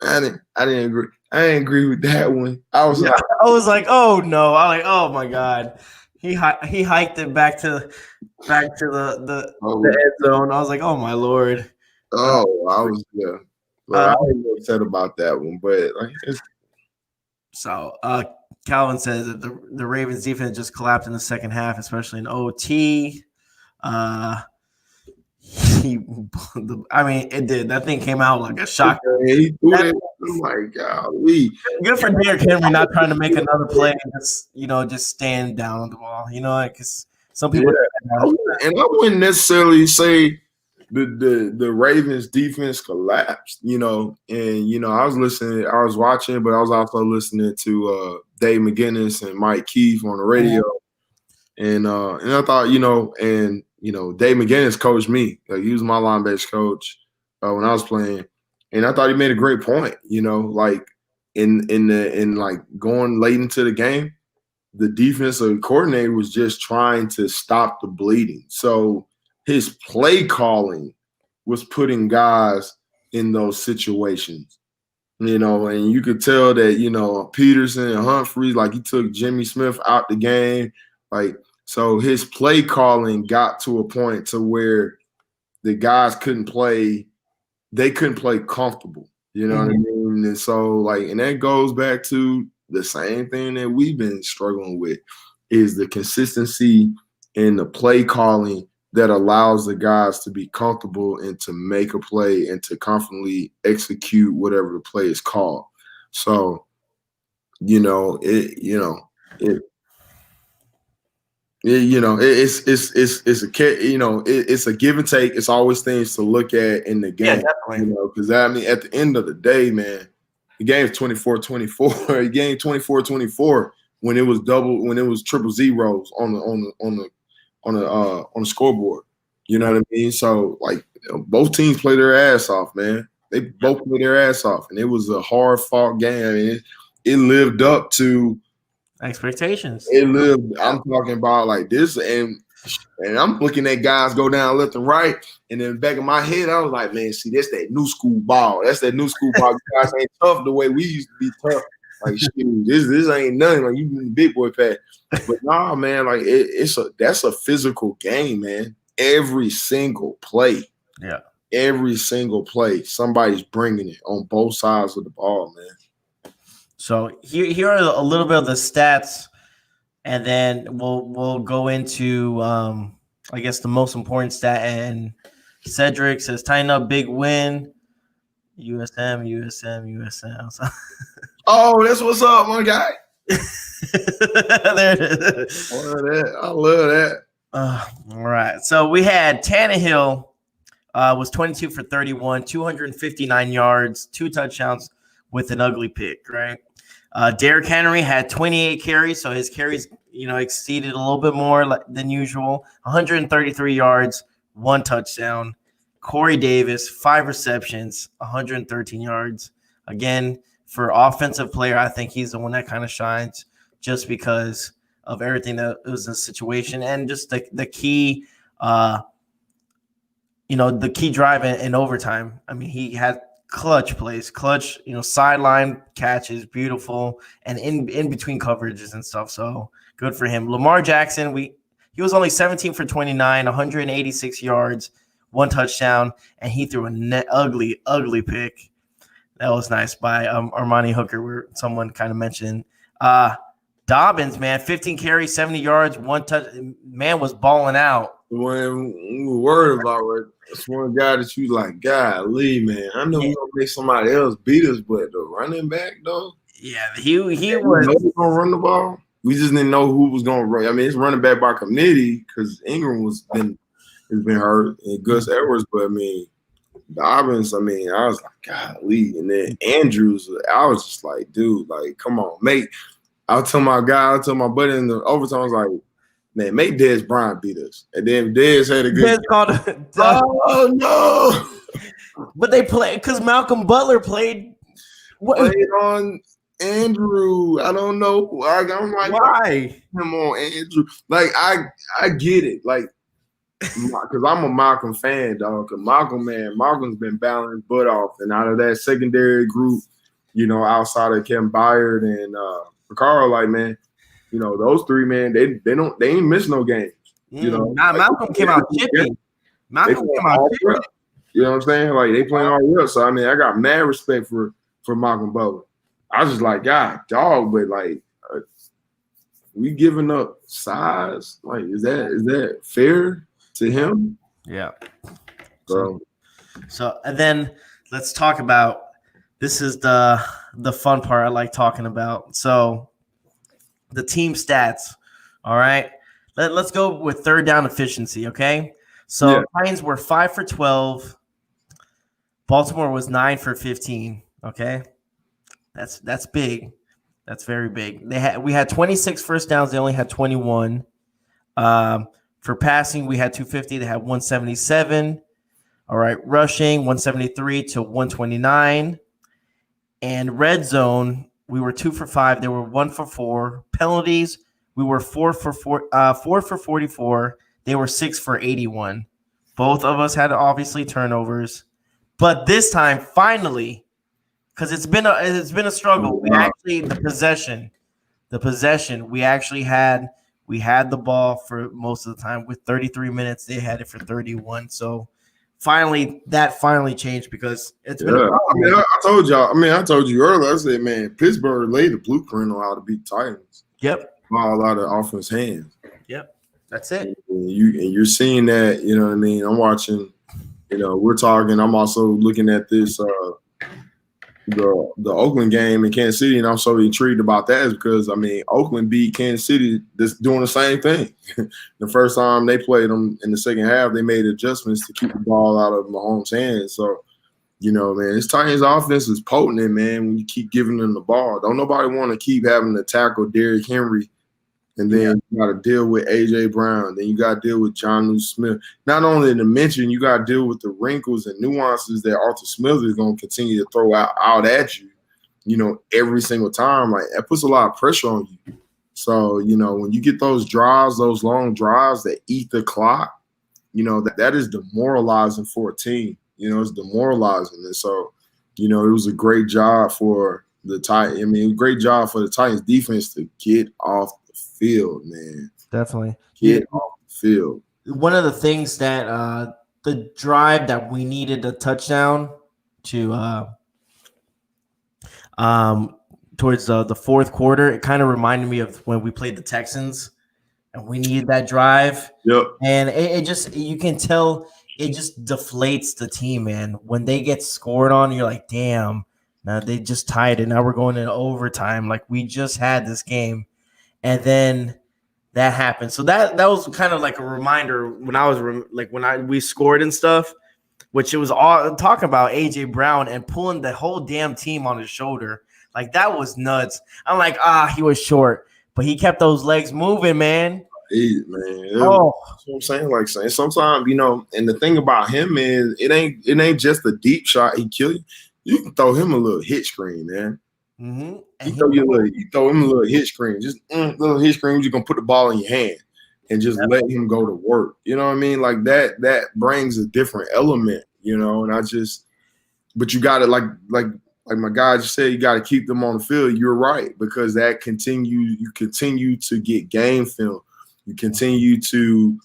I didn't agree. I didn't agree with that one. I was like, oh no! I was like, oh my god, he hiked it back to the end zone. I was like, oh my lord. I was I was upset about that one, but so Calvin says that the Ravens defense just collapsed in the second half, especially in OT. I mean, it did. That thing came out like a shock. He threw it. I'm like, golly. Good for Derrick Henry not trying to make another play, just stand down on the ball. Because some people. Yeah. And I wouldn't necessarily say the Ravens defense collapsed, and I was watching, but I was also listening to Dave McGinnis and Mike Keefe on the radio. And I thought, Dave McGinnis coached me. Like, he was my linebackers coach when I was playing. And I thought he made a great point, like in like going late into the game, the defensive coordinator was just trying to stop the bleeding. So his play calling was putting guys in those situations, and you could tell that, Peterson and Humphreys, like, he took Jimmy Smith out the game. Like, so his play calling got to a point to where the guys couldn't play. They couldn't play comfortable. You know what I mean? And so, and that goes back to the same thing that we've been struggling with, is the consistency in the play calling that allows the guys to be comfortable and to make a play and to confidently execute whatever the play is called. So, it's a give and take. It's always things to look at in the game, because at the end of the day, man, the game's 24-24. The game 24-24 when it was triple zeros on the scoreboard. You know what I mean? So, both teams play their ass off, man. They both play their ass off, and it was a hard fought game. I mean, it lived up to expectations. I'm talking about like this, and I'm looking at guys go down left and right, and in the back of my head, I was like, man, see, that's that new school ball. That's that new school ball. Guys ain't tough the way we used to be tough. Like, shoot, this ain't nothing. Like, you in the big boy pack. But nah, man, like that's a physical game, man. Every single play. Yeah. Every single play, somebody's bringing it on both sides of the ball, man. So here are a little bit of the stats, and then we'll go into I guess the most important stat. And Cedric says, "Tighten up, big win, USM." So, oh, that's what's up, my guy. There it is. I love that. All right. So we had Tannehill was 22 for 31, 259 yards, 2 touchdowns with an ugly pick, right? Derrick Henry had 28 carries, so his carries, exceeded a little bit more than usual. 133 yards, 1 touchdown. Corey Davis, 5 receptions, 113 yards. Again, for offensive player, I think he's the one that kind of shines just because of everything that was in the situation and just the key, the key drive in overtime. I mean, he had clutch plays, sideline catches, beautiful, and in between coverages and stuff. So good for him. Lamar Jackson, he was only 17 for 29, 186 yards, 1 touchdown, and he threw an ugly pick. That was nice by Armani Hooker, where someone kind of mentioned. Dobbins, man, 15 carries, 70 yards, 1 touch. Man was balling out. When we were worried about it, that's one guy that you like, golly, man. I know we're gonna make somebody else beat us, but the running back, though. Yeah, he was gonna run the ball. We just didn't know who was gonna run. I mean, it's running back by committee because Ingram has been hurt and Gus Edwards, but I mean, Dobbins, I was like, golly. And then Andrews, I was just like, dude, like, come on, mate. I told my buddy in the overtime, I was like, man, make Dez Bryant beat us. And then Dez had a good game. Oh, no. But they played because Malcolm Butler played on Andrew. I don't know. I'm like, why? Him on Andrew. Like, I get it. Like, because I'm a Malcolm fan, dog. Because Malcolm's been battling his butt off. And out of that secondary group, outside of Kevin Byard and Ricardo, like, man, those three, man, they ain't miss no games. Malcolm came out chipping. Malcolm came out chipping. You know what I'm saying? Like, they playing all real. So I got mad respect for Malcolm Butler. I was just like, God, dog, but like, we giving up size? Like, is that fair to him? Yeah. bro. So and then let's talk about this is the fun part I like talking about. So the team stats. All right. Let's go with third down efficiency, okay? So Titans were 5 for 12. Baltimore was 9 for 15, okay? That's big. That's very big. We had 26 first downs, they only had 21. For passing, we had 250, they had 177. All right, rushing 173 to 129. And red zone, we were 2 for 5. They were 1 for 4. Penalties, we were 4 for 44. They were 6 for 81. Both of us had obviously turnovers, but this time, finally, because it's been a struggle. We actually the possession. We actually had the ball for most of the time. With 33 minutes, they had it for 31. So that finally changed because it's been. I told y'all. I told you earlier. I said, man, Pittsburgh laid the blueprint on how to beat Titans. Yep. Ball out of offense hands. Yep. That's it. And you're seeing that. You know what I mean? I'm watching. You know, we're talking. I'm also looking at this. The Oakland game in Kansas City, and I'm so intrigued about that is because Oakland beat Kansas City just doing the same thing. The first time they played them in the second half, they made adjustments to keep the ball out of Mahomes' hands. So, you know, man, this Titans offense is potent, man, when you keep giving them the ball. Don't nobody want to keep having to tackle Derrick Henry, and then you got to deal with A.J. Brown. Then you got to deal with Jonnu Smith. Not only to mention, you got to deal with the wrinkles and nuances that Arthur Smith is going to continue to throw out at you, you know, every single time. Like, that puts a lot of pressure on you. So, you know, when you get those drives, those long drives that eat the clock, you know, that is demoralizing for a team. You know, it's demoralizing. And so, you know, it was a great job for the Titans. Great job for the Titans defense to get off field, man. Definitely Get off the field. One of the things that the drive that we needed a touchdown to towards the fourth quarter, it kind of reminded me of when we played the Texans and we needed that drive. Yep. And it just, you can tell it just deflates the team, man. When they get scored on, you're like, damn, now they just tied it. Now we're going into overtime. Like, we just had this game. And then that happened. So that was kind of like a reminder when I was we scored and stuff, which it was all talking about AJ Brown and pulling the whole damn team on his shoulder. Like, that was nuts. I'm like, he was short, but he kept those legs moving, man. Man. That's what I'm saying. Like, sometimes, you know, and the thing about him is it ain't just a deep shot he kill you. You can throw him a little hit screen, man. Mm-hmm. You throw him a little hit screen, just little hit screen. You're gonna put the ball in your hand and just let him go to work. You know what I mean? Like that brings a different element, you know. And but you got to like my guy just said, you got to keep them on the field. You're right, because you continue to get game film. You continue to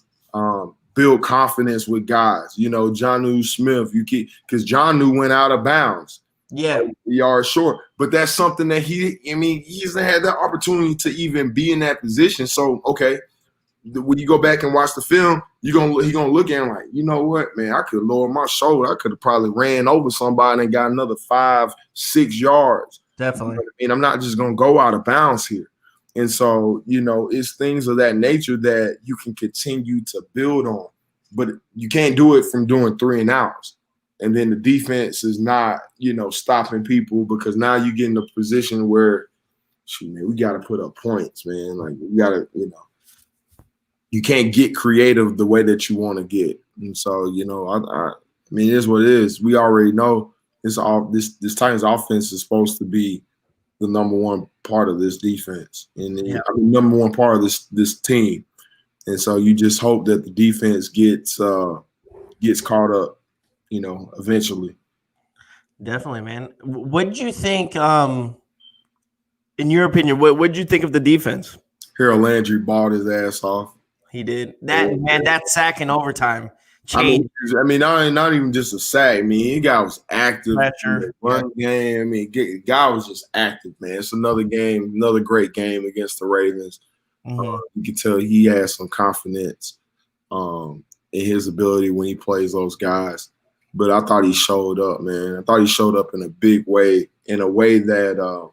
build confidence with guys. You know, Jonnu Smith. Because Jonnu went out of bounds. Yeah, yards short, but that's something that he hasn't had that opportunity to even be in that position. So, okay, when you go back and watch the film, he gonna look at him like, you know what, man, I could lower my shoulder. I could have probably ran over somebody and got another 5-6 yards. definitely. You know, I'm not just gonna go out of bounds here. And so, you know, it's things of that nature that you can continue to build on, but you can't do it from doing 3 and outs. And then the defense is not, you know, stopping people, because now you get in a position where, man, we got to put up points, man. Like, we got to, you know, you can't get creative the way that you want to get. And so, you know, I mean, it is what it is. We already know this Titans offense is supposed to be the number one part of this defense, and number one part of this team. And so you just hope that the defense gets caught up, you know, eventually. Definitely, man. What did you think, in your opinion, what did you think of the defense? Harold Landry balled his ass off. He did. That sack in overtime changed. Not even just a sack. I mean, the guy was active. Pressure. One game. I mean, the guy was just active, man. It's another game, another great game against the Ravens. Mm-hmm. You can tell he has some confidence. in his ability when he plays those guys. But I thought he showed up, man. I thought he showed up in a big way, in a way that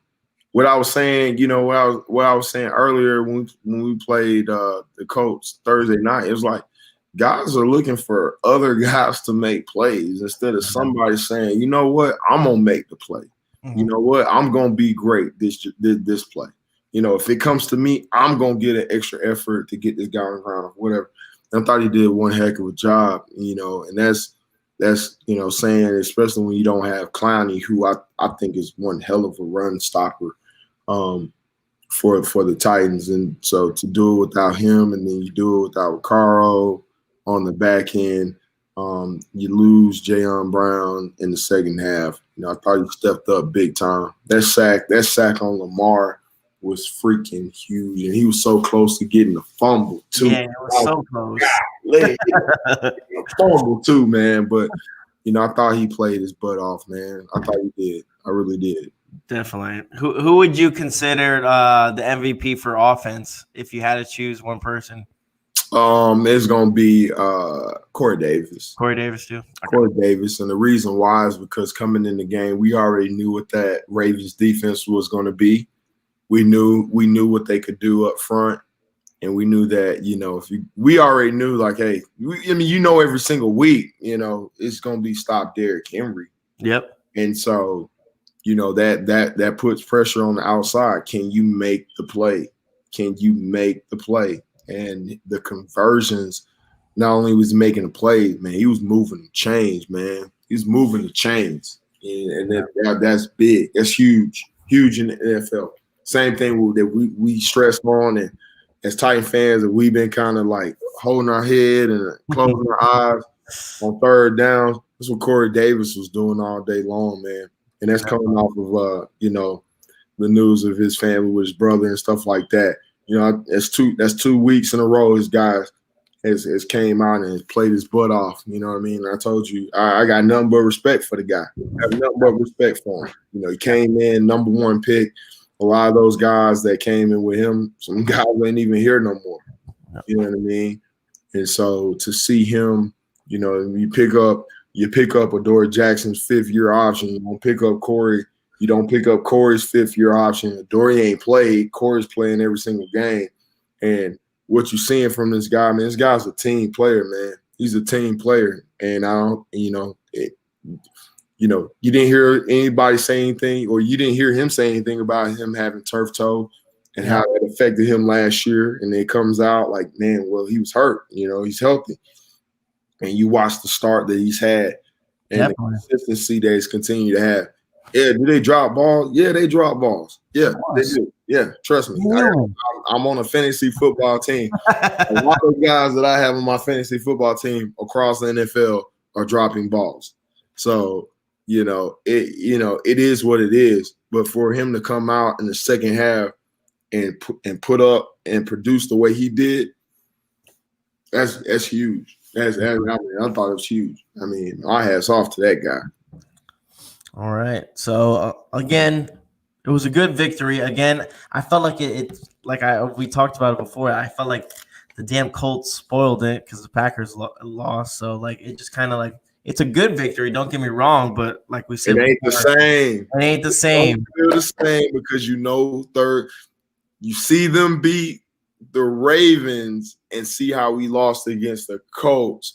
what I was saying, what I was saying earlier when we played the Colts Thursday night, it was like guys are looking for other guys to make plays instead of somebody saying, you know what, I'm gonna make the play. You know what, I'm gonna be great this play. If it comes to me, I'm gonna get an extra effort to get this guy on the ground or whatever. And I thought he did one heck of a job, and that's saying, especially when you don't have Clowney, who I think is one hell of a run stopper for the Titans. And so to do it without him, and then you do it without Caro on the back end, you lose Jayon Brown in the second half. I thought he stepped up big time. That sack on Lamar was freaking huge, and he was so close to getting the fumble too. Yeah, it was so close. Fumble too, man. But I thought he played his butt off, man. I thought he did. I really did. Definitely. Who would you consider the MVP for offense if you had to choose one person? It's gonna be Corey Davis. Corey Davis too. Okay. Corey Davis, and the reason why is because coming in the game, we already knew what that Ravens defense was going to be. We knew what they could do up front, and we knew that we already knew, like, hey, every single week, it's going to be stop Derrick Henry. Yep. And so, that puts pressure on the outside. Can you make the play? Can you make the play? And the conversions, not only was he making the play, man, he was moving the chains, man. He was moving the chains, and that's big. That's huge in the NFL. Same thing that we stress on, and as Titan fans, that we've been kind of like holding our head and closing our eyes on third down. That's what Corey Davis was doing all day long, man. And that's coming off of the news of his family with his brother and stuff like that. That's 2 weeks in a row his guys has came out and played his butt off. You know what I mean? I told you I got nothing but respect for the guy. I have nothing but respect for him. He came in number 1 pick. A lot of those guys that came in with him, some guys ain't even here no more. You know what I mean? And so to see him, you pick up Adoree Jackson's 5th-year option. You don't pick up Corey. You don't pick up Corey's 5th-year option. Adoree ain't played. Corey's playing every single game. And what you're seeing from this guy, man, this guy's a team player, man. He's a team player. And you didn't hear anybody say anything, or you didn't hear him say anything about him having turf toe and how it affected him last year. And it comes out like, man, well, he was hurt. He's healthy. And you watch the start that he's had and the consistency that he's continued to have. Yeah, do they drop balls? Yeah, they drop balls. Yeah, they do. Yeah, trust me. I'm on a fantasy football team. A lot of guys that I have on my fantasy football team across the NFL are dropping balls. So, it is what it is. But for him to come out in the second half and put up and produce the way he did, that's huge. I thought it was huge. Our hats off to that guy. All right. So again, it was a good victory. Again, I felt like we talked about it before. I felt like the damn Colts spoiled it because the Packers lost. So it just kind of it's a good victory. Don't get me wrong, but like we said, it ain't the same. It ain't the same. It's the same because you see them beat the Ravens and see how we lost against the Colts.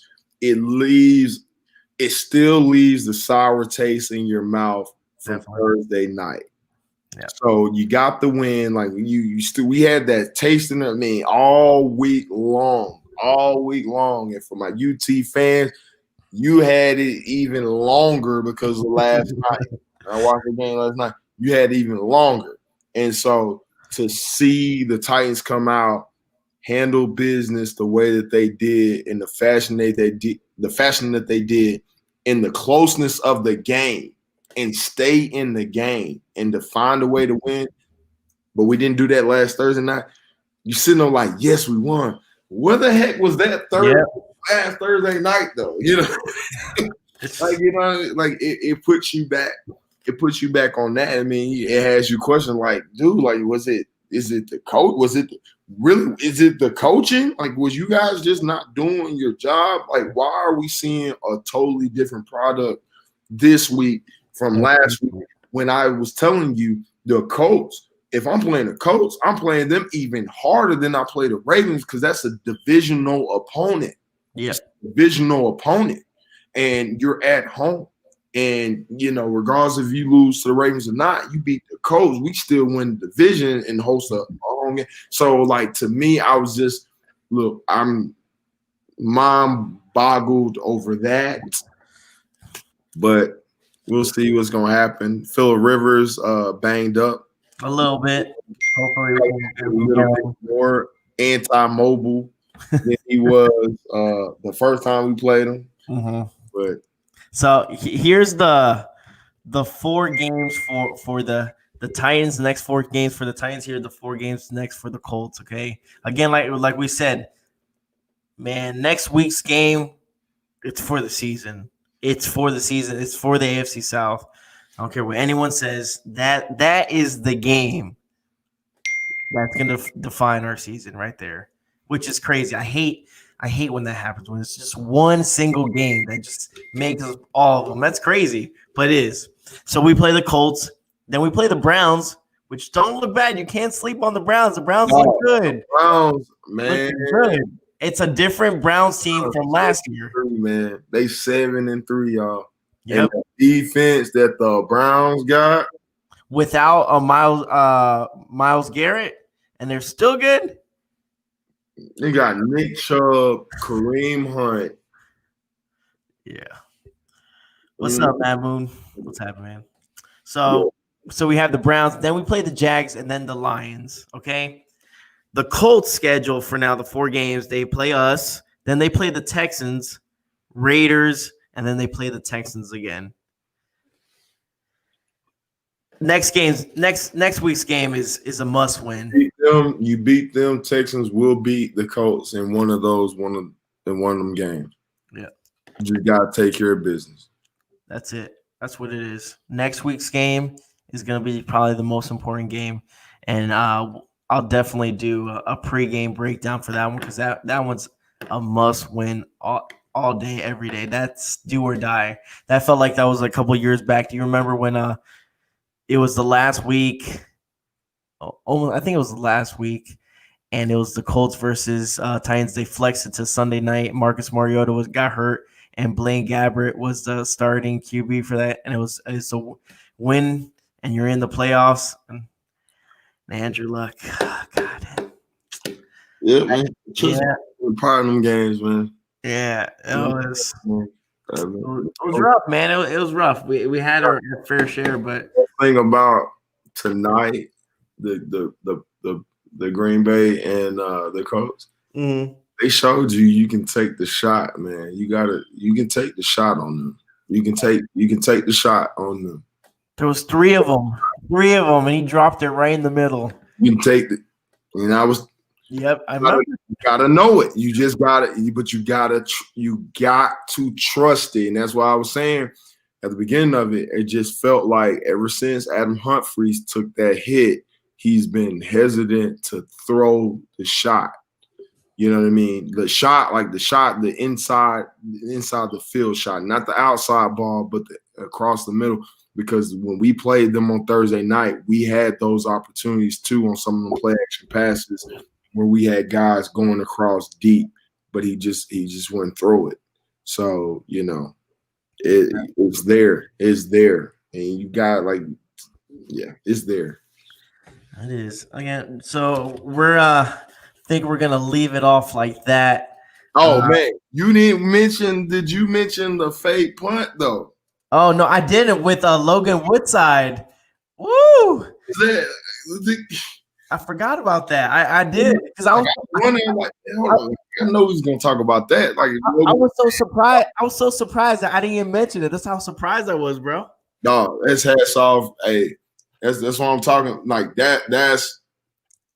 It still leaves the sour taste in your mouth from Thursday night. Yeah. So you got the win. Like we had that taste in it, all week long. And for my UT fans, you had it even longer because of last night. I watched the game last night. You had it even longer. And so to see the Titans come out, handle business the way that they did, in the fashion that they did, in the closeness of the game, and stay in the game and to find a way to win. But we didn't do that last Thursday night. You sitting there like, yes, we won. What the heck was that last Thursday night though? It puts you back. It puts you back on that. It has you question like, dude, like, is it the coach? really, is it the coaching? Like, was you guys just not doing your job? Like, why are we seeing a totally different product this week from last week when I was telling you the Colts? If I'm playing the Colts, I'm playing them even harder than I play the Ravens because that's a divisional opponent. Yeah. Divisional opponent, and you're at home. And, regardless if you lose to the Ravens or not, you beat the Colts, we still win the division and host a home game. So, like, to me, I was just, look, I'm mind boggled over that. But we'll see what's going to happen. Phillip Rivers banged up. A little bit. Hopefully we A little bit more anti-mobile than he was the first time we played him. Mm-hmm. But so here's the 4 games for the Titans. The next 4 games for the Titans. Here are the 4 games next for the Colts. Okay, again, like we said, man, next week's game, it's for the season. It's for the season. It's for the AFC South. I don't care what anyone says. That is the game that's going to define our season right there, which is crazy. I hate when that happens, when it's just one single game that just makes us all of them. That's crazy, but it is. So we play the Colts, then we play the Browns, which don't look bad. You can't sleep on the Browns. The Browns look good. Browns, man. Good. It's a different Browns team from last year. Man, they 7-3, y'all. Yep. And the defense that the Browns got without a Myles Garrett, and they're still good. They got Nick Chubb, Kareem Hunt. Yeah. What's up, Matt Moon? What's happening, man? So we have the Browns, then we play the Jags, and then the Lions. Okay. The Colts schedule for now, the 4 games, they play us, then they play the Texans, Raiders, and then they play the Texans again. Next week's game is a must win. You beat them. Texans will beat the Colts in one of them games. Yeah, you gotta take care of business. That's it. That's what it is. Next week's game is gonna be probably the most important game, and I'll definitely do a pregame breakdown for that one because that one's a must win all day, every day. That's do or die. That felt like that was a couple years back. Do you remember when it was the last week? I think it was the last week, and it was the Colts versus Titans. They flexed it to Sunday night. Marcus Mariota got hurt, and Blaine Gabbert was the starting QB for that. And it's a win, and you're in the playoffs. And Andrew Luck, God. Yeah, man. Part of them games, man. Yeah, it was rough, man. It was rough. We had our fair share, but the thing about tonight, the Green Bay and the Colts, they showed you can take the shot, man. You can take the shot on them. You can take the shot on them. There was three of them, and he dropped it right in the middle. You can take it, and I was. Yep, I remember. You gotta know it. You just gotta, but you got to trust it, and that's why I was saying at the beginning of it. It just felt like ever since Adam Humphries took that hit, he's been hesitant to throw the shot. You know what I mean? The shot, the inside the field shot, not the outside ball, but across the middle. Because when we played them on Thursday night, we had those opportunities too on some of the play action passes where we had guys going across deep, but he just wouldn't throw it. So, it's there. It's there. And you got it's there. It is. Again, so we're think we're gonna leave it off like that. Oh man, did you mention the fake punt though? Oh no, I didn't with Logan Woodside. Woo! I forgot about that. I did because I was wondering, I know he's gonna talk about that. Like I was so surprised. I was so surprised that I didn't even mention it. That's how surprised I was, bro. No, it's hats off. Hey, that's what I'm talking. Like that. That's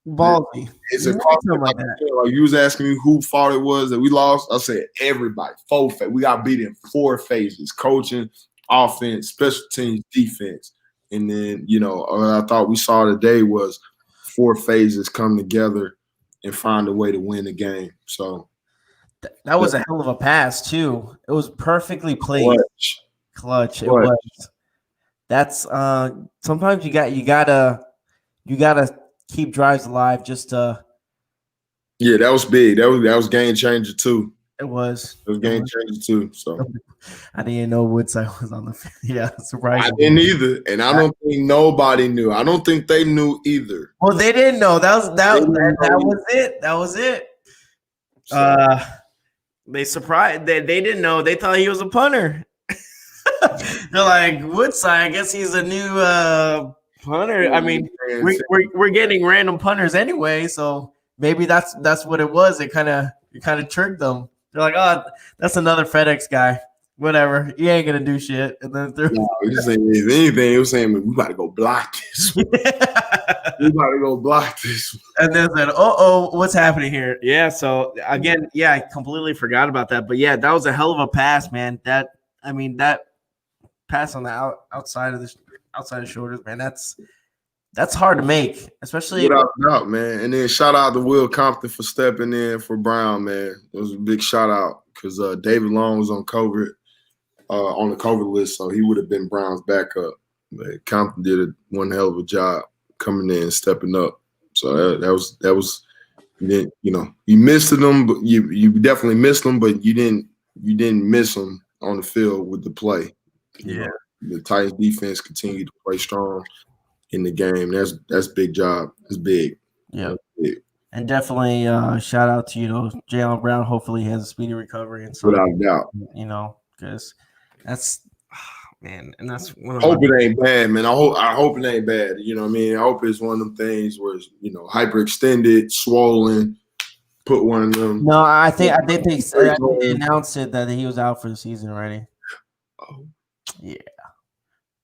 ballsy. It's a like that. Like you was asking me who fault it was that we lost. I said everybody. 4 phases. We got beat in 4 phases: coaching, offense, special teams, defense. And then what I thought we saw today was 4 phases come together and find a way to win the game. So That was a hell of a pass too. It was perfectly placed. Clutch. It Clutch. was. That's sometimes you gotta keep drives alive just to. Yeah, that was big. That was game changer too. It was. It was game changer too. So I didn't know Woodside was on the field. Yeah, surprising. I didn't either, and I don't think nobody knew. I don't think they knew either. Well, they didn't know. That was it. That was it. So, they surprised. They didn't know. They thought he was a punter. They're like, Woodside, I guess he's a new punter. I mean, we're getting random punters anyway, so maybe that's what it was. It kind of tricked them. They're like, oh, that's another FedEx guy. Whatever, he ain't gonna do shit. And then if anything, it was saying we about to go block this. We about to go block this. And then said, oh, what's happening here? Yeah. So again, yeah, I completely forgot about that. But yeah, that was a hell of a pass, man. That pass on the outside of the shoulders, man. That's hard to make, especially without doubt, man. And then shout out to Will Compton for stepping in for Brown, man. It was a big shout out because David Long was on COVID. On the COVID list, so he would have been Brown's backup. But Compton did one hell of a job coming in and stepping up. So that was you missed them, but you definitely missed them, but you didn't miss them on the field with the play. Yeah, the Titans defense continued to play strong in the game. That's big job. It's big. Yeah. And definitely shout out to Jaylen Brown. Hopefully he has a speedy recovery and so without doubt. Because that's man, and that's one of hope it ain't bad, man. I hope it ain't bad. You know what I mean? I hope it's one of them things where it's, hyperextended, swollen, put one of them. No, I think they announced it that he was out for the season already. Oh. Yeah.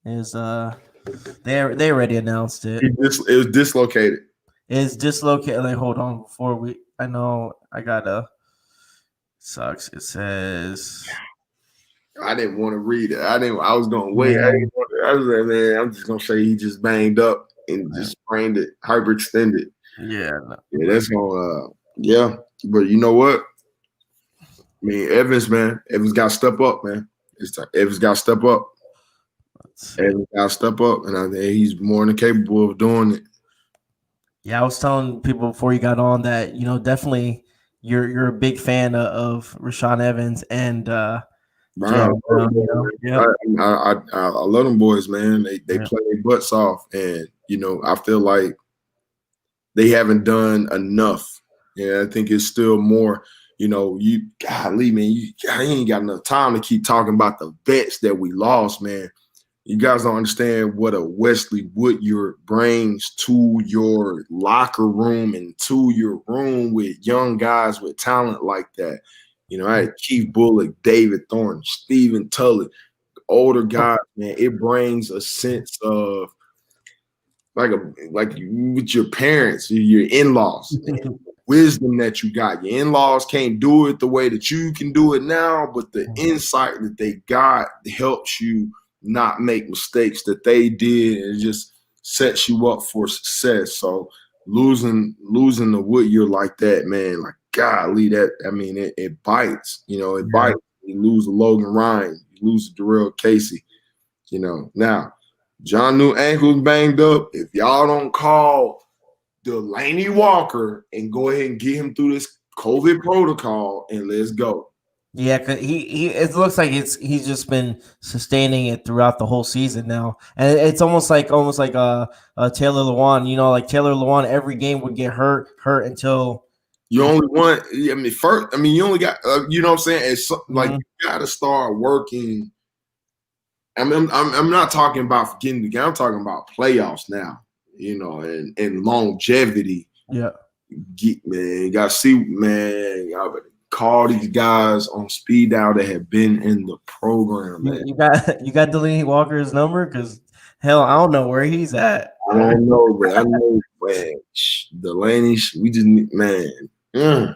Is they already announced it. It was dislocated. It's dislocated. Like, hold on, I know I gotta sucks. It says I didn't want to read it. I was gonna wait. I was like, man, I'm just gonna say he just banged up and just sprained it, hyperextended. Yeah. Yeah, that's gonna yeah. But you know what? I mean, Evans got to step up, man. Evans got to step up. Evans got to step up, and I think he's more than capable of doing it. Yeah, I was telling people before you got on that, definitely you're a big fan of Rashaan Evans and Brown. I love them boys, man. They play their butts off, and I feel like they haven't done enough. Yeah, I think it's still more. Golly, man, you ain't got enough time to keep talking about the vets that we lost, man. You guys don't understand what a Wesley Woodyard brings to your locker room and to your room with young guys with talent like that. I had Keith Bullock, David Thornton, Stephen Tullett, older guys, man. It brings a sense of like with your parents, your in-laws, wisdom that you got. Your in-laws can't do it the way that you can do it now, but the insight that they got helps you not make mistakes that they did, and just sets you up for success. So losing the Woodyard like that, man, like golly, it bites. It bites. You lose a Logan Ryan, you lose a Darrell Casey. Now John New ankle's banged up. If y'all don't call Delaney Walker and go ahead and get him through this COVID protocol, and let's go. Yeah, cause he it looks like he's just been sustaining it throughout the whole season now, and it's almost like Taylor Lewan. Like Taylor Lewan, every game would get hurt until you only want. You only got. You know what I'm saying? It's like you got to start working. I'm not talking about getting the game. I'm talking about playoffs now. And longevity. Yeah. You got to see, man. Y'all better call these guys on speed dial that have been in the program, man. You got Delaney Walker's number? Because hell, I don't know where he's at. I don't know, but I know, man. Delaney, we just man. Yeah,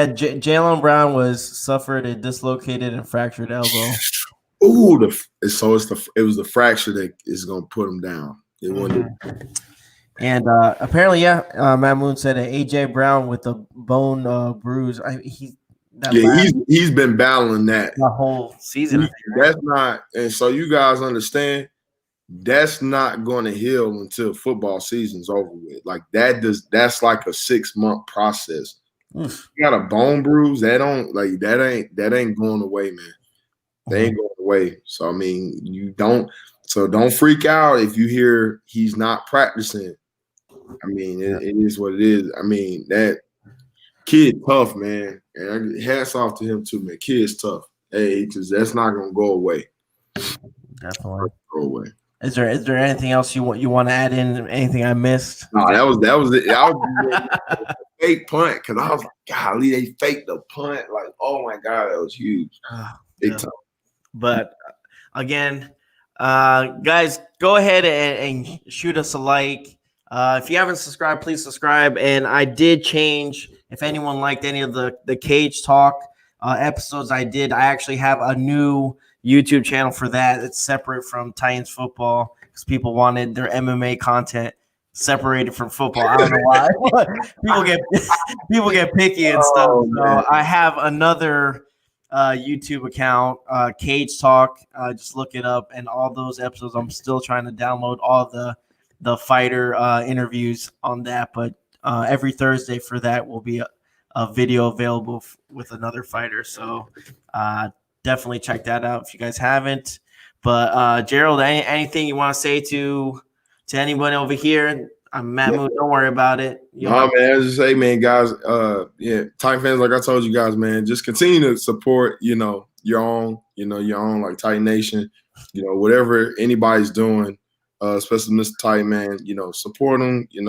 Jaylen Brown suffered a dislocated and fractured elbow. Ooh, it was the fracture that is gonna put him down. And apparently, Matt Moon said AJ Brown with the bone bruise. He's been battling that the whole season. I think, right? That's not, and so you guys understand that's not going to heal until football season's over with. Like that's like a 6-month process. Oof. You got a bone bruise, that ain't going away, man. They ain't going away. So I mean, don't freak out if you hear he's not practicing. I mean, it is what it is. I mean, that kid tough, man. And hats off to him too, man. Kid's tough. Hey, because that's not gonna go away. Definitely go away. Is there anything else you want to add in? Anything I missed? No, that was it. I was fake punt because I was like, golly, they faked the punt. Like, oh my god, that was huge. Big time. But again, guys, go ahead and shoot us a like. If you haven't subscribed, please subscribe. And I did change. If anyone liked any of the Cage Talk episodes I actually have a new YouTube channel for that. It's separate from Titans football because people wanted their MMA content separated from football. I don't know why. people get picky and stuff. So I have another YouTube account, Cage Talk. Just look it up, and all those episodes. I'm still trying to download all the fighter interviews on that, but every Thursday for that will be a video available with another fighter. So definitely check that out if you guys haven't. But Gerald, anything you want to say to anyone over here? I'm Matt Moon. Don't worry about it. Man, as you say, man, guys, Titan fans, like I told you guys, man, just continue to support, your own like Titan Nation, whatever anybody's doing, especially Mr. Titan, man, support them, give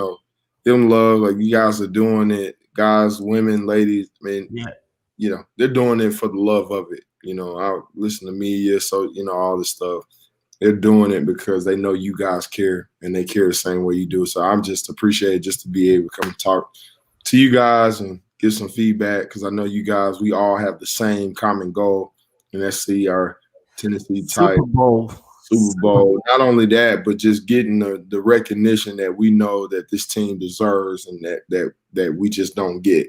them love. Like you guys are doing it, guys, women, ladies, man, they're doing it for the love of it. I listen to media, so, all this stuff. They're doing it because they know you guys care and they care the same way you do. So I'm just appreciated just to be able to come talk to you guys and give some feedback because I know you guys, we all have the same common goal, and that's see our Tennessee Titans Super Bowl. Not only that, but just getting the recognition that we know that this team deserves and that we just don't get.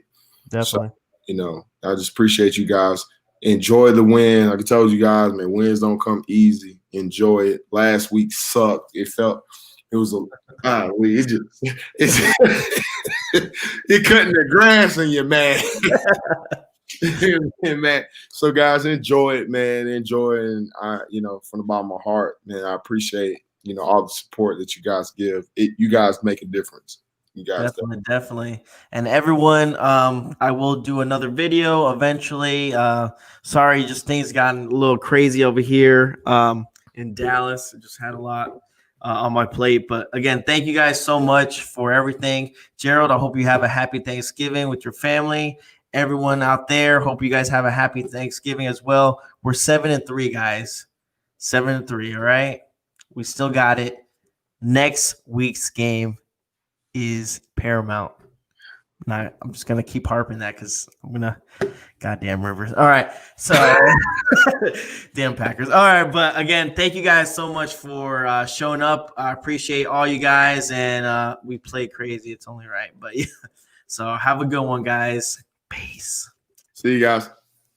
Definitely. So, I just appreciate you guys. Enjoy the win. Like I told you guys, man, wins don't come easy. Enjoy it. Last week sucked. It was it cutting the grass in you, man. Man. So guys, enjoy it, man. Enjoy it. And I, from the bottom of my heart, man, I appreciate, all the support that you guys give. You guys make a difference. You guys definitely. And everyone, I will do another video eventually. Sorry, just things gotten a little crazy over here in Dallas. I just had a lot on my plate. But again, thank you guys so much for everything. Gerald, I hope you have a happy Thanksgiving with your family. Everyone out there, hope you guys have a happy Thanksgiving as well. We're 7-3, guys. 7-3, all right? We still got it. Next week's game is paramount. I'm just gonna keep harping that because I'm gonna goddamn Rivers. All right, so damn Packers. All right, but again, thank you guys so much for showing up. I appreciate all you guys, and we play crazy. It's only right, but yeah. So have a good one, guys. Peace. See you guys.